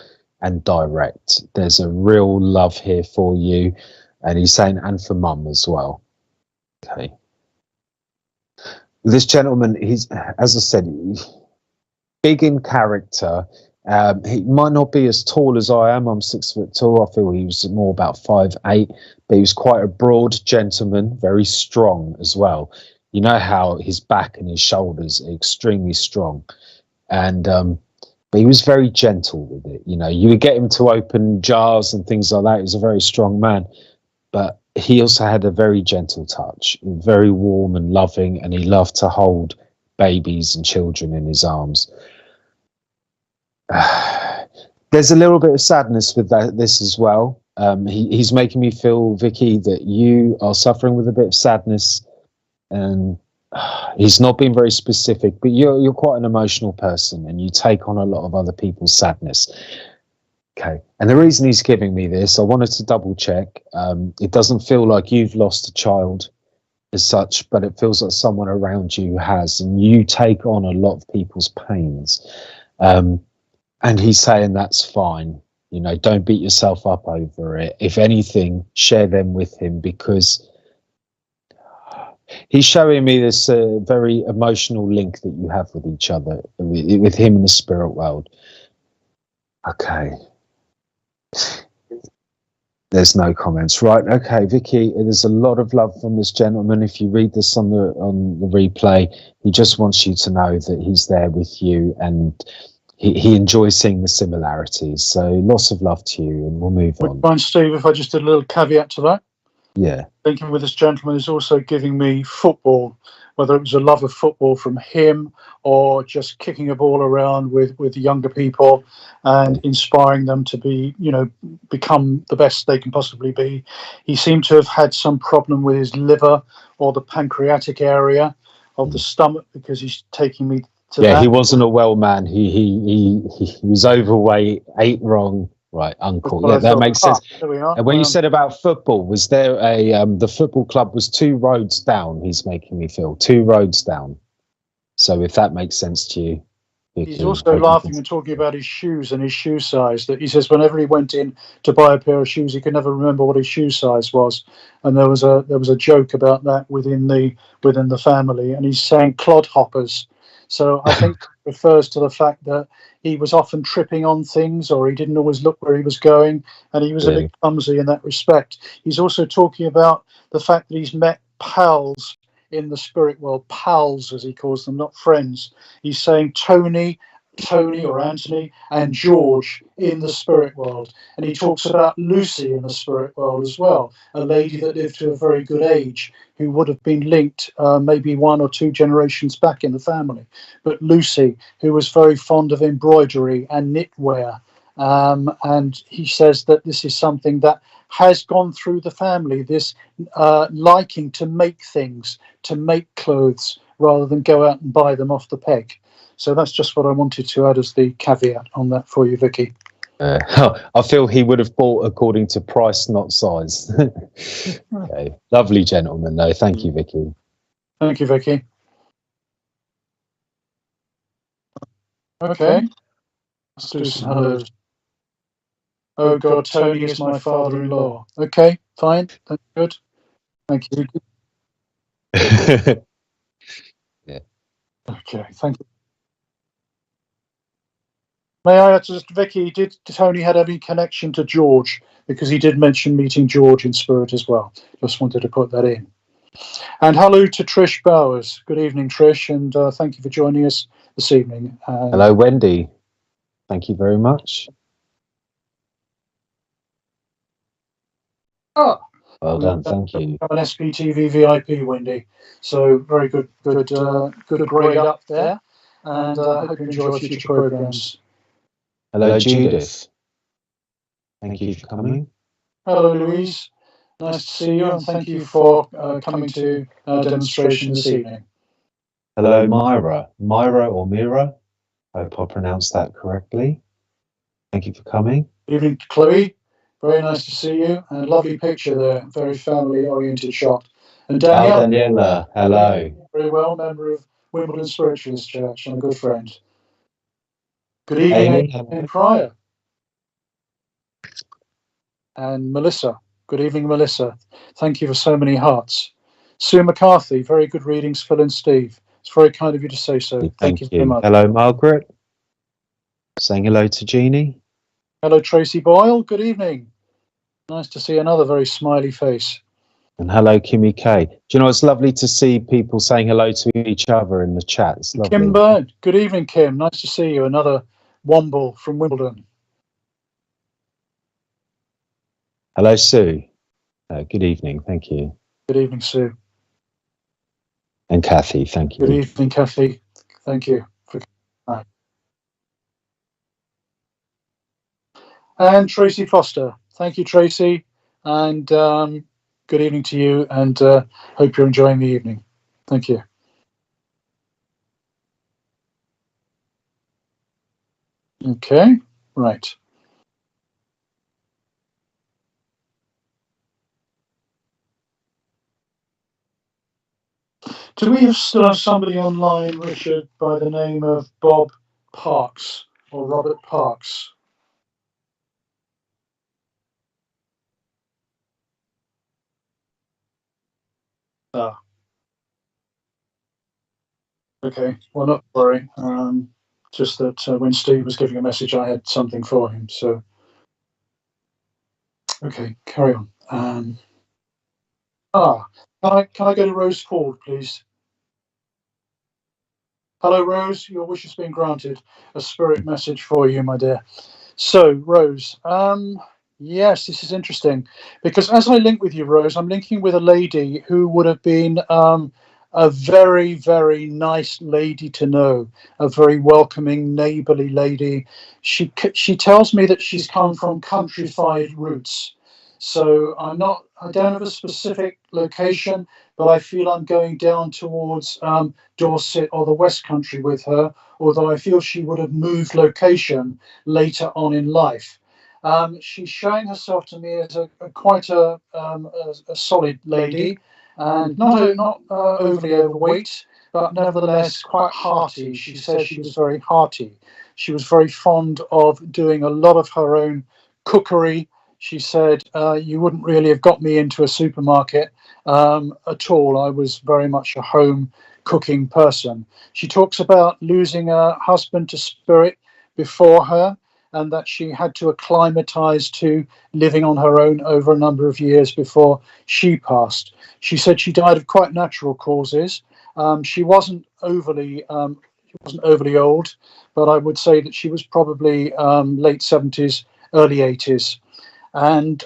and direct. There's a real love here for you. And he's saying, and for mum as well. Okay. This gentleman, he's, as I said, big in character. He might not be as tall as I am. I'm 6 foot tall. I feel he was more about 5'8", but he was quite a broad gentleman, very strong as well. You know how his back and his shoulders are extremely strong. And but he was very gentle with it. You know, you would get him to open jars and things like that. He was a very strong man, but he also had a very gentle touch, very warm and loving, and he loved to hold babies and children in his arms. There's a little bit of sadness with this as well. He's making me feel, Vicky, that you are suffering with a bit of sadness, and he's not been very specific, but you're quite an emotional person and you take on a lot of other people's sadness. Okay, and the reason he's giving me this, I wanted to double check. It doesn't feel like you've lost a child as such, but it feels like someone around you has, and you take on a lot of people's pains. And he's saying that's fine. You know, don't beat yourself up over it. If anything, share them with him, because he's showing me this very emotional link that you have with each other, with him in the spirit world. Okay. There's no comments. Right, okay, Vicky, there's a lot of love from this gentleman. If you read this on the replay, he just wants you to know that he's there with you, and he enjoys seeing the similarities. So lots of love to you, and we'll move on. Mind, Steve, if I just did a little caveat to that? Yeah. Thinking with this gentleman is also giving me football, whether it was a love of football from him or just kicking a ball around with younger people and inspiring them to be, you know, become the best they can possibly be. He seemed to have had some problem with his liver or the pancreatic area of the stomach, because he's taking me to that. He wasn't a well man. He was overweight, ate wrong. Right, uncle. Yeah, that makes sense. And when you said about football, was there the football club was 2 roads down, he's making me feel. 2 roads down. So if that makes sense to you. He's also laughing and talking about his shoes and his shoe size. That he says whenever he went in to buy a pair of shoes, he could never remember what his shoe size was, and there was a joke about that within the family. And he's saying clodhoppers, so I think it refers to the fact that he was often tripping on things, or he didn't always look where he was going, and he was a bit clumsy in that respect. He's also talking about the fact that he's met pals in the spirit world, pals as he calls them, not friends. He's saying Tony or Anthony and George in the spirit world. And he talks about Lucy in the spirit world as well, a lady that lived to a very good age who would have been linked maybe 1 or 2 generations back in the family. But Lucy, who was very fond of embroidery and knitwear. And he says that this is something that has gone through the family, this liking to make things, to make clothes, rather than go out and buy them off the peg. So that's just what I wanted to add as the caveat on that for you, Vicky. I feel he would have bought according to price, not size. Okay. Lovely gentleman, though. Thank you, Vicky. Thank you, Vicky. Okay. Let's do some hellos. Oh God, Tony is my father-in-law. Okay, fine. That's good. Thank you. Yeah. Okay, thank you. May I just, Vicky, did Tony had any connection to George? Because he did mention meeting George in spirit as well. Just wanted to put that in. And hello to Trish Bowers. Good evening, Trish, and thank you for joining us this evening. Hello, Wendy. Thank you very much. Oh, well done, thank you. I'm an SPTV VIP, Wendy. So very good grade up there. And I hope you enjoy future programs. Hello, Judith. Thank you for coming. Hello, Louise. Nice to see you, and thank you for coming to our demonstration this evening. Hello, Myra. Myra or Mira. I hope I pronounced that correctly. Thank you for coming. Good evening, Chloe. Very nice to see you. And lovely picture there. Very family-oriented shot. And Danielle. Daniela, hello. Very well, member of Wimbledon Spiritualist Church and a good friend. Good evening, Amy Pryor. And Melissa. Good evening, Melissa. Thank you for so many hearts. Sue McCarthy, very good readings, Phil and Steve. It's very kind of you to say so. Thank you very much. Hello, Margaret. Saying hello to Jeannie. Hello, Tracy Boyle. Good evening. Nice to see another very smiley face. And hello, Kimmy K. Do you know, it's lovely to see people saying hello to each other in the chat. It's lovely. Kim Bird. Good evening, Kim. Nice to see you. Another Womble from Wimbledon. Hello, Sue. Good evening. Thank you. Good evening, Sue. And Kathy. Thank you. Good evening, Kathy. Thank you. And Tracy Foster. Thank you, Tracy. And good evening to you. And hope you're enjoying the evening. Thank you. Okay. Right. Do we still have somebody online, Richard, by the name of Bob Parks or Robert Parks? Ah. Okay. Well, not to worry. Just that when Steve was giving a message, I had something for him. So, okay, carry on. Can I go to Rose Ford, please? Hello, Rose. Your wish has been granted. A spirit message for you, my dear. So, Rose, yes, this is interesting because as I link with you, Rose, I'm linking with a lady who would have been a very, very nice lady to know, a very welcoming, neighbourly lady. She tells me that she's come from countrified roots. So I don't have a specific location, but I feel I'm going down towards Dorset or the West Country with her, although I feel she would have moved location later on in life. She's showing herself to me as quite a solid lady, and not overly overweight, but nevertheless quite hearty. She says she was very hearty. She was very fond of doing a lot of her own cookery. She said, you wouldn't really have got me into a supermarket at all. I was very much a home cooking person. She talks about losing her husband to spirit before her, and that she had to acclimatize to living on her own over a number of years before she passed. She said she died of quite natural causes. She wasn't overly old, but I would say that she was probably late 70s, early 80s. And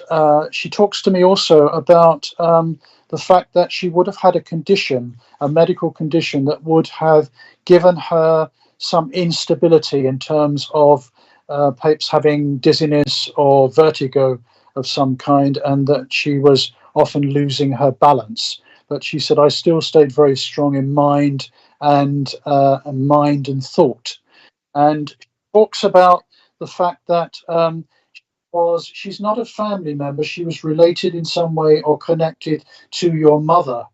she talks to me also about the fact that she would have had a condition, a medical condition, that would have given her some instability in terms of perhaps having dizziness or vertigo of some kind, and that she was often losing her balance. But she said, I still stayed very strong in mind and thought. And she talks about the fact that she's not a family member. She was related in some way or connected to your mother,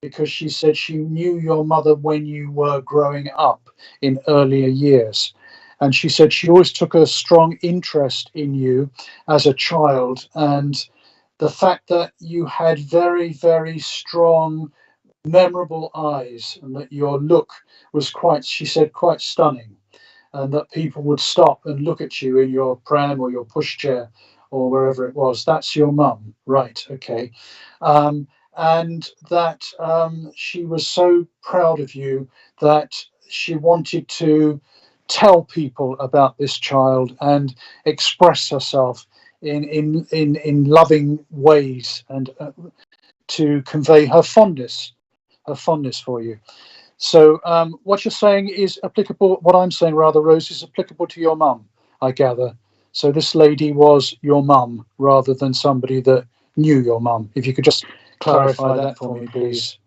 because she said she knew your mother when you were growing up in earlier years. And she said she always took a strong interest in you as a child. And the fact that you had very, very strong, memorable eyes, and that your look was quite, she said, quite stunning. And that people would stop and look at you in your pram or your pushchair or wherever it was. That's your mum, right? Okay. And that she was so proud of you that she wanted to tell people about this child and express herself in loving ways, and to convey her fondness for you. So what you're saying is applicable, what I'm saying rather, Rose, is applicable to your mum, I gather. So this lady was your mum rather than somebody that knew your mum. If you could just clarify that for me, please.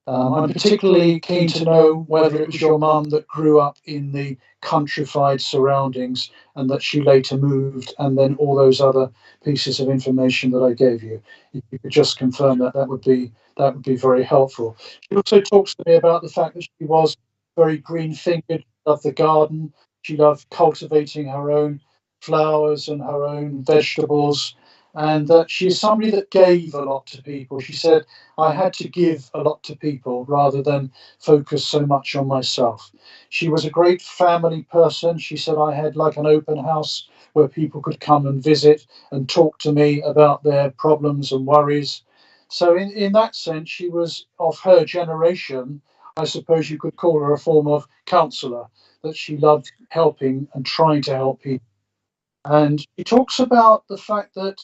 I'm particularly keen to know whether it was your mum that grew up in the countrified surroundings and that she later moved, and then all those other pieces of information that I gave you. If you could just confirm that, that would be very helpful. She also talks to me about the fact that she was very green-fingered, loved the garden. She loved cultivating her own flowers and her own vegetables, and that she's somebody that gave a lot to people. She said, I had to give a lot to people rather than focus so much on myself. She was a great family person. She said, I had like an open house where people could come and visit and talk to me about their problems and worries. So in that sense, she was of her generation. I suppose you could call her a form of counsellor, that she loved helping and trying to help people. And he talks about the fact that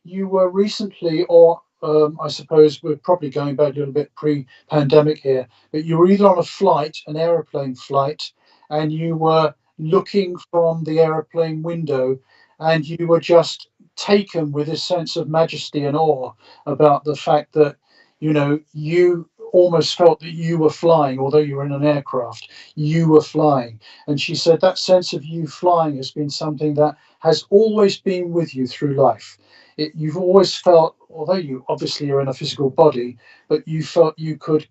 you were recently, or I suppose we're probably going back a little bit pre-pandemic here, but you were either on a flight, an aeroplane flight, and you were looking from the aeroplane window, and you were just taken with a sense of majesty and awe about the fact that, you almost felt that you were flying, although you were in an aircraft, you were flying. And she said that sense of you flying has been something that has always been with you through life. You've always felt, although you obviously are in a physical body, but you felt you could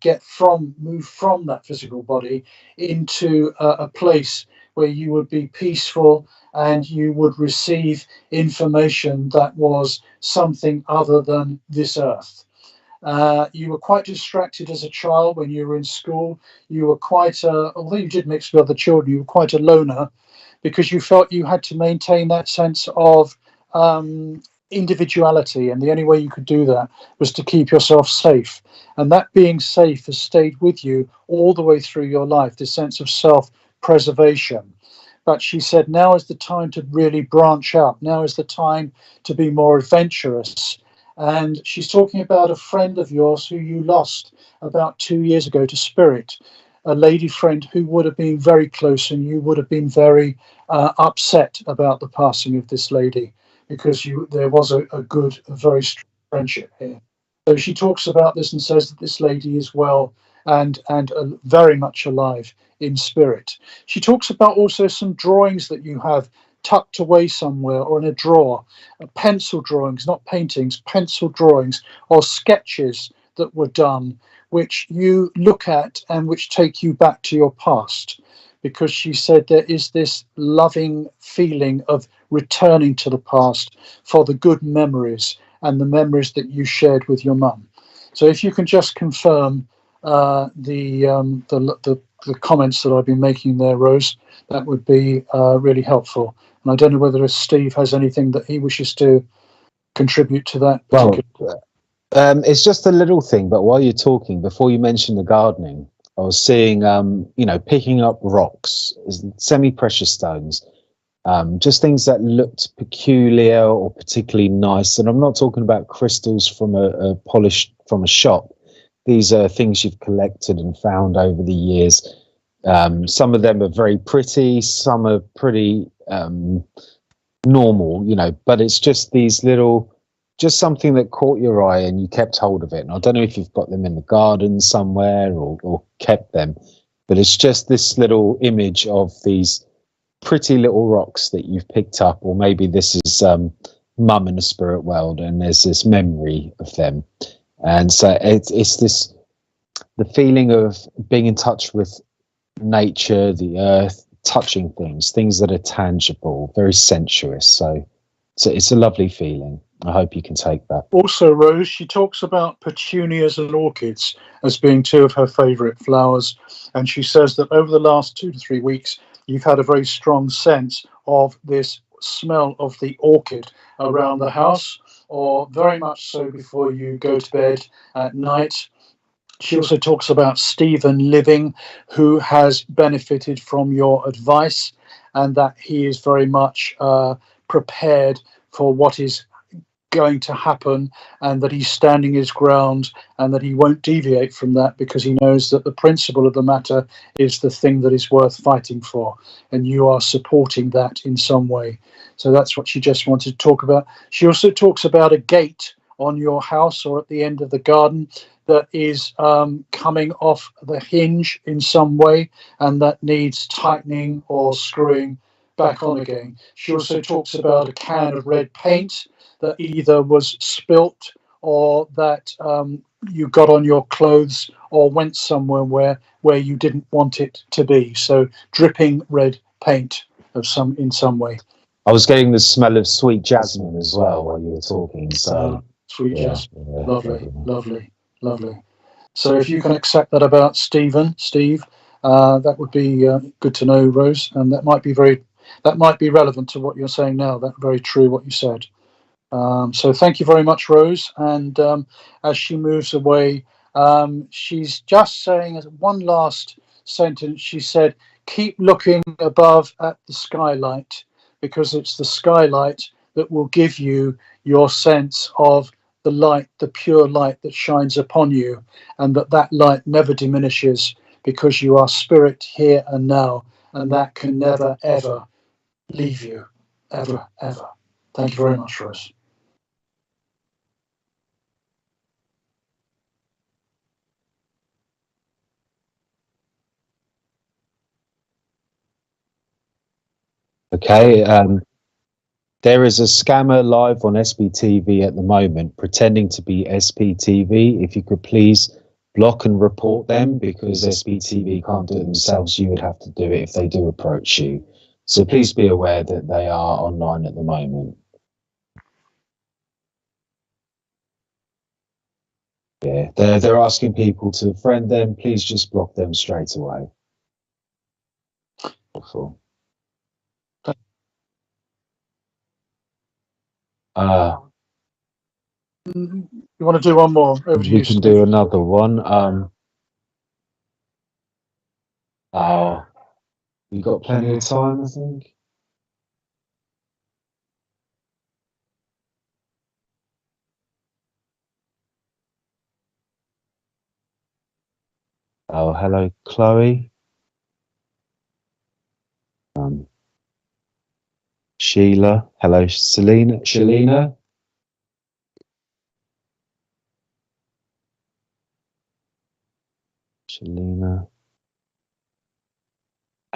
move from that physical body into a place where you would be peaceful and you would receive information that was something other than this earth. You were quite distracted as a child when you were in school. You were although you did mix with other children, you were quite a loner, because you felt you had to maintain that sense of individuality. And the only way you could do that was to keep yourself safe. And that being safe has stayed with you all the way through your life, this sense of self-preservation. But she said, now is the time to really branch out. Now is the time to be more adventurous. And she's talking about a friend of yours who you lost about 2 years ago to spirit, a lady friend who would have been very close, and you would have been very upset about the passing of this lady, because there was a very strong friendship here. So she talks about this and says that this lady is well and very much alive in spirit. She talks about also some drawings that you have tucked away somewhere or in a drawer, pencil drawings, not paintings, pencil drawings or sketches that were done which you look at and which take you back to your past, because she said there is this loving feeling of returning to the past for the good memories and the memories that you shared with your mum. So if you can just confirm the comments that I've been making there, Rose, that would be really helpful. And I don't know whether Steve has anything that he wishes to contribute to that. Well, it's just a little thing, but while you're talking, before you mentioned the gardening, I was seeing, picking up rocks, semi-precious stones, just things that looked peculiar or particularly nice. And I'm not talking about crystals from a polished from a shop. These are things you've collected and found over the years. Some of them are very pretty, some are pretty normal, but it's just these little, just something that caught your eye and you kept hold of it. And I don't know if you've got them in the garden somewhere or kept them, but it's just this little image of these pretty little rocks that you've picked up, or maybe this is mum in the spirit world and there's this memory of them. And so it's this, the feeling of being in touch with nature, the earth, touching things that are tangible, very sensuous. So it's a lovely feeling. I hope you can take that. Also, Rose, she talks about petunias and orchids as being two of her favourite flowers. And she says that over the last 2 to 3 weeks, you've had a very strong sense of this smell of the orchid around the house, or very much so before you go to bed at night. She also talks about Stephen Living, who has benefited from your advice, and that he is very much prepared for what is going to happen, and that he's standing his ground, and that he won't deviate from that, because he knows that the principle of the matter is the thing that is worth fighting for, and you are supporting that in some way. So that's what she just wanted to talk about. She also talks about a gate on your house or at the end of the garden that is coming off the hinge in some way, and that needs tightening or screwing back on again. She also talks about a can of red paint that either was spilt or that you got on your clothes or went somewhere where you didn't want it to be. So dripping red paint in some way. I was getting the smell of sweet jasmine as well while you were talking. So sweet jasmine, lovely. So if you can accept that about Steve, that would be good to know, Rose, and that might be relevant to what you're saying now. That's very true what you said. So thank you very much, Rose. And as she moves away, she's just saying, as one last sentence, she said, keep looking above at the skylight, because it's the skylight that will give you your sense of the light, the pure light that shines upon you, and that light never diminishes, because you are spirit here and now, and that can never, ever leave you, ever. Thank you very much, Rose. Okay, there is a scammer live on SBTV at the moment pretending to be SPTV. If you could please block and report them, because SBTV can't do it themselves. You would have to do it if they do approach you. So please be aware that they are online at the moment. Yeah, they're asking people to friend them. Please just block them straight away. Awful. You want to do one more? Over to we you, can Steve. do another one. You got plenty of time, I think. Oh, hello, Chloe. Sheila. Hello, Selena. Shalina.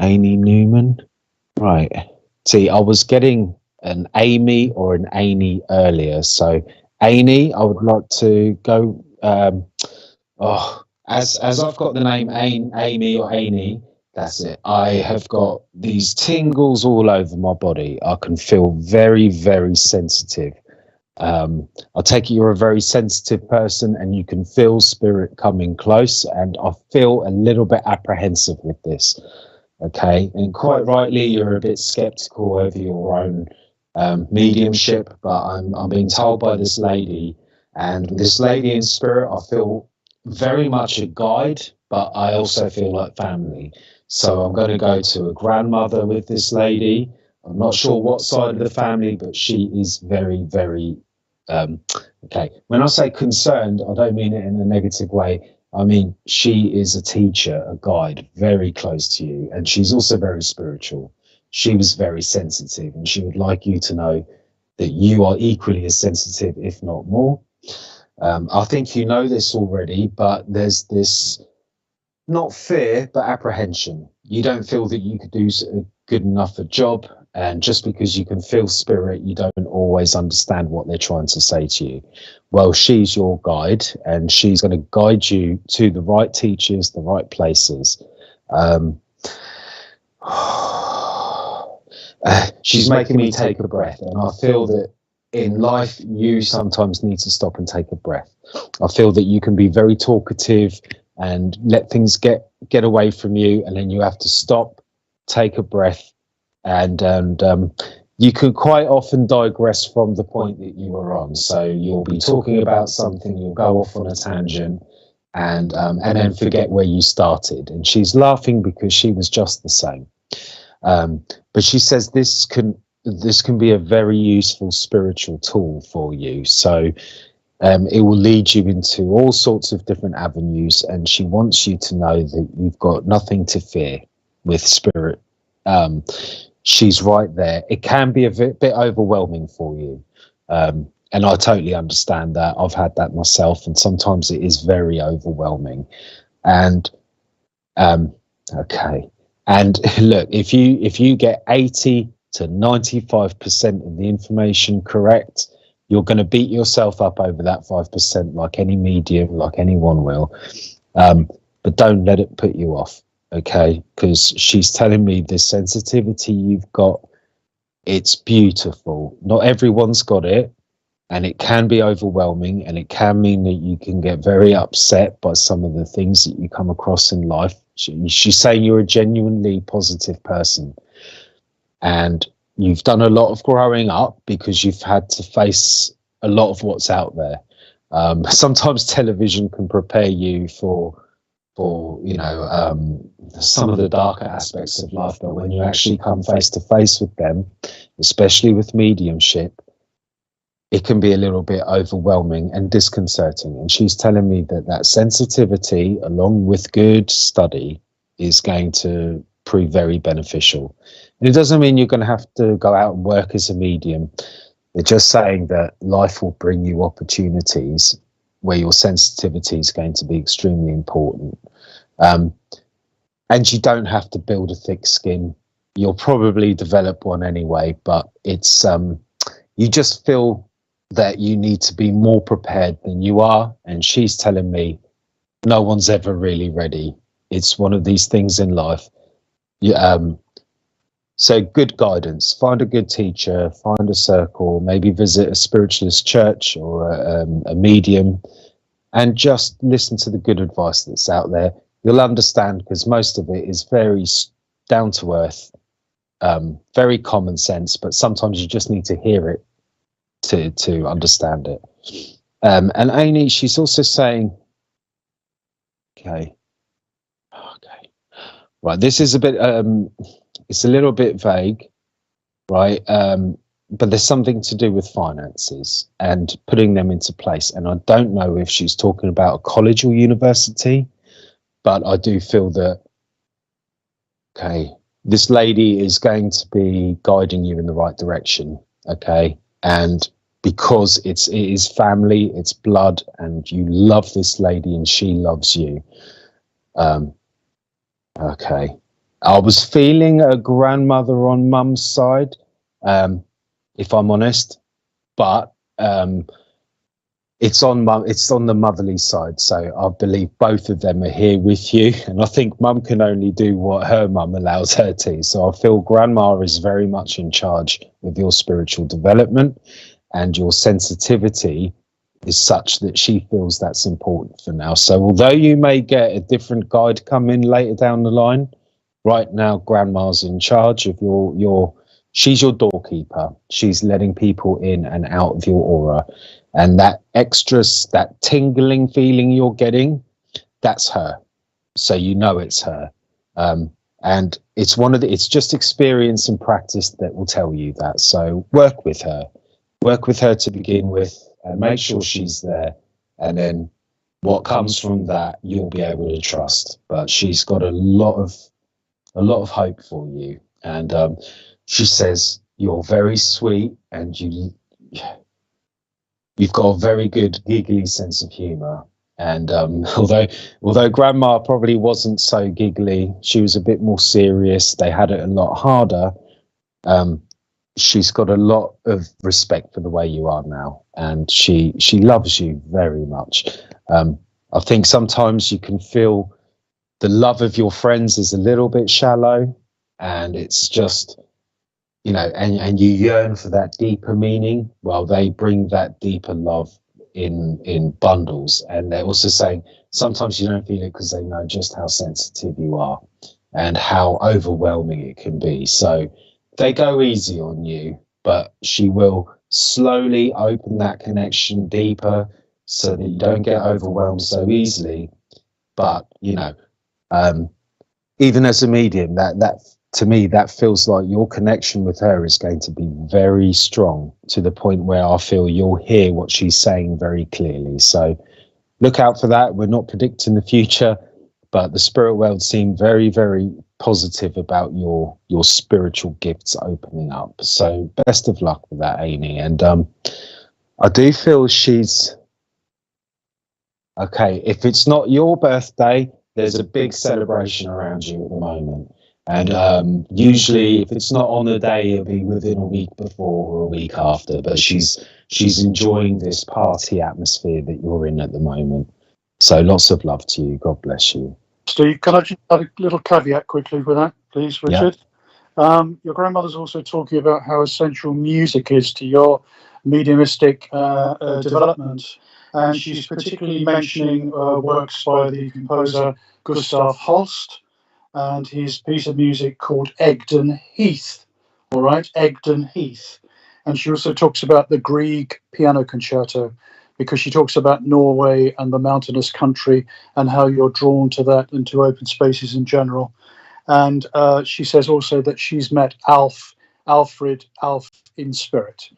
Amy Newman. Right. See, I was getting an Amy or an Amy earlier. So, Amy, I would like to go. as I've got the name Amy or Amy, that's it. I have got these tingles all over my body. I can feel very, very sensitive. I take it you're a very sensitive person, and you can feel spirit coming close, and I feel a little bit apprehensive with this. Okay, and quite rightly, you're a bit skeptical over your own mediumship, but I'm being told by this lady, and this lady in spirit, I feel very much a guide, but I also feel like family. So I'm going to go to a grandmother with this lady. I'm not sure what side of the family, but she is very, very okay. When I say concerned, I don't mean it in a negative way. I mean, she is a teacher, a guide, very close to you, and she's also very spiritual. She was very sensitive, and she would like you to know that you are equally as sensitive, if not more. I think you know this already, but there's this not fear, but apprehension. You don't feel that you could do a good enough a job, and just because you can feel spirit, you don't always understand what they're trying to say to you. Well, she's your guide, and she's going to guide you to the right teachers, the right places. She's making me take a breath, and I feel that in life, you sometimes need to stop and take a breath. I feel that you can be very talkative and let things get away from you, and then you have to stop, take a breath, and you can quite often digress from the point that you were on. So you'll be talking about something, you'll go off on a tangent, and then forget where you started. And she's laughing because she was just the same. But she says this can be a very useful spiritual tool for you. So it will lead you into all sorts of different avenues, and she wants you to know that you've got nothing to fear with spirit. She's right there. It can be a bit overwhelming for you, and I totally understand that. I've had that myself, and sometimes it is very overwhelming. And okay, and look, if you get 80 to 95% of the information correct, you're going to beat yourself up over that 5%, like any medium, like anyone will. But don't let it put you off. Okay, because she's telling me the sensitivity you've got, it's beautiful. Not everyone's got it, and it can be overwhelming, and it can mean that you can get very upset by some of the things that you come across in life. She's saying you're a genuinely positive person, and you've done a lot of growing up because you've had to face a lot of what's out there. Sometimes television can prepare you for some of the darker aspects of life, but when you actually come face to face with them, especially with mediumship, it can be a little bit overwhelming and disconcerting. And she's telling me that sensitivity, along with good study, is going to prove very beneficial. And it doesn't mean you're going to have to go out and work as a medium. They're just saying that life will bring you opportunities where your sensitivity is going to be extremely important. And you don't have to build a thick skin. You'll probably develop one anyway, but it's you just feel that you need to be more prepared than you are. And she's telling me no one's ever really ready. It's one of these things in life. So good guidance, find a good teacher, find a circle, maybe visit a spiritualist church or a medium, and just listen to the good advice that's out there. You'll understand, because most of it is very down to earth, very common sense, but sometimes you just need to hear it to understand it. And Amy, she's also saying, okay, right, this is a bit, it's a little bit vague, right? But there's something to do with finances and putting them into place. And I don't know if she's talking about a college or university, but I do feel that, okay, this lady is going to be guiding you in the right direction, okay? And because it is family, it's blood, and you love this lady and she loves you. Okay. I was feeling a grandmother on mum's side, if I'm honest, but it's on the motherly side, so I believe both of them are here with you, and I think mum can only do what her mum allows her to. So I feel grandma is very much in charge of your spiritual development, and your sensitivity is such that she feels that's important for now. So although you may get a different guide come in later down the line, right now grandma's in charge of she's your doorkeeper. She's letting people in and out of your aura. And that that tingling feeling you're getting, that's her. So you know it's her. And it's just experience and practice that will tell you that. So work with her to begin with, and make sure she's there. And then what comes from that, you'll be able to trust. But she's got a lot of hope for you. And she says you're very sweet, and you've got a very good giggly sense of humor. And although grandma probably wasn't so giggly, she was a bit more serious. They had it a lot harder. She's got a lot of respect for the way you are now, and she loves you very much. I think sometimes you can feel the love of your friends is a little bit shallow, and it's just, and you yearn for that deeper meaning. Well, they bring that deeper love in bundles, and they're also saying sometimes you don't feel it because they know just how sensitive you are and how overwhelming it can be. So they go easy on you, but she will slowly open that connection deeper so that you don't get overwhelmed so easily. But even as a medium, that to me, that feels like your connection with her is going to be very strong, to the point where I feel you'll hear what she's saying very clearly. So look out for that. We're not predicting the future, but the spirit world seem very, very positive about your spiritual gifts opening up. So best of luck with that, Amy. And I do feel she's okay. If it's not your birthday, there's a big celebration around you at the moment. And usually if it's not on the day, it'll be within a week before or a week after. But she's enjoying this party atmosphere that you're in at the moment. So lots of love to you. God bless you. Steve, can I just add a little caveat quickly with that, please, Richard? Yeah. Your grandmother's also talking about how essential music is to your mediumistic development. And she's particularly mentioning works by the composer Gustav Holst and his piece of music called Egdon Heath. All right, Egdon Heath. And she also talks about the Grieg piano concerto, because she talks about Norway and the mountainous country and how you're drawn to that and to open spaces in general. And she says also that she's met Alfred in spirit.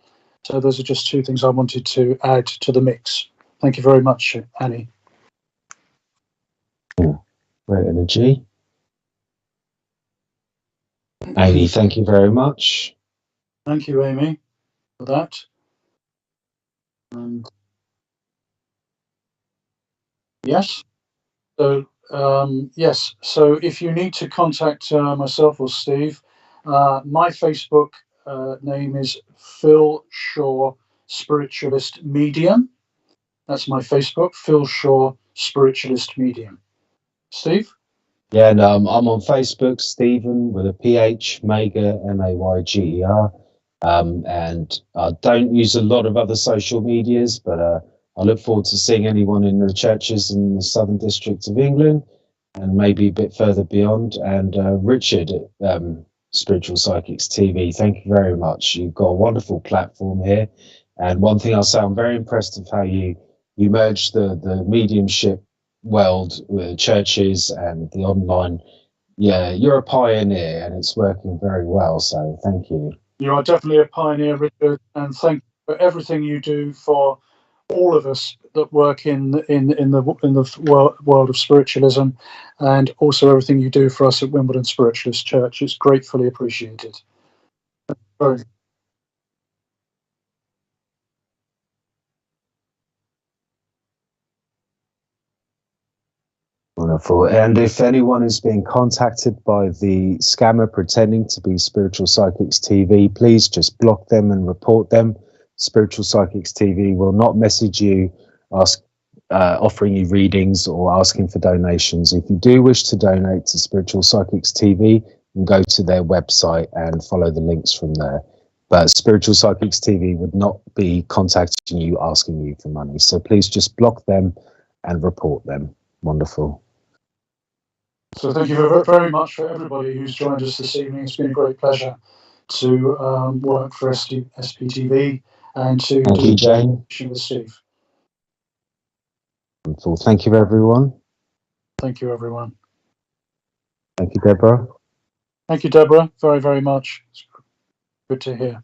So those are just two things I wanted to add to the mix. Thank you very much, Annie. Great energy. Amy, thank you very much. Thank you, Amy, for that. Yes. So yes. So if you need to contact myself or Steve, my Facebook name is Phil Shaw Spiritualist Medium. That's my Facebook, Phil Shaw Spiritualist Medium. Steve? Yeah, no, I'm on Facebook, Stephen with a PH, Mayger, Mayger. And I don't use a lot of other social medias, but I look forward to seeing anyone in the churches in the Southern District of England and maybe a bit further beyond. And Richard at Spiritual Psychics TV, thank you very much. You've got a wonderful platform here. And one thing I'll say, I'm very impressed with how you merge the mediumship world with churches and the online. Yeah, you're a pioneer and it's working very well. So thank you. You are definitely a pioneer, Richard, and thank you for everything you do for all of us that work in the world of spiritualism, and also everything you do for us at Wimbledon Spiritualist Church. It's gratefully appreciated. Very. Wonderful. And if anyone is being contacted by the scammer pretending to be Spiritual Psychics TV, please just block them and report them. Spiritual Psychics TV will not message you offering you readings or asking for donations. If you do wish to donate to Spiritual Psychics TV, you can go to their website and follow the links from there. But Spiritual Psychics TV would not be contacting you asking you for money. So please just block them and report them. Wonderful. So thank you very much for everybody who's joined us this evening. It's been a great pleasure to work for SPTV and to Thank you, Jane. with Steve. Wonderful. Thank you, everyone. Thank you, everyone. Thank you, Deborah. Thank you, Deborah, very, very much. It's good to hear.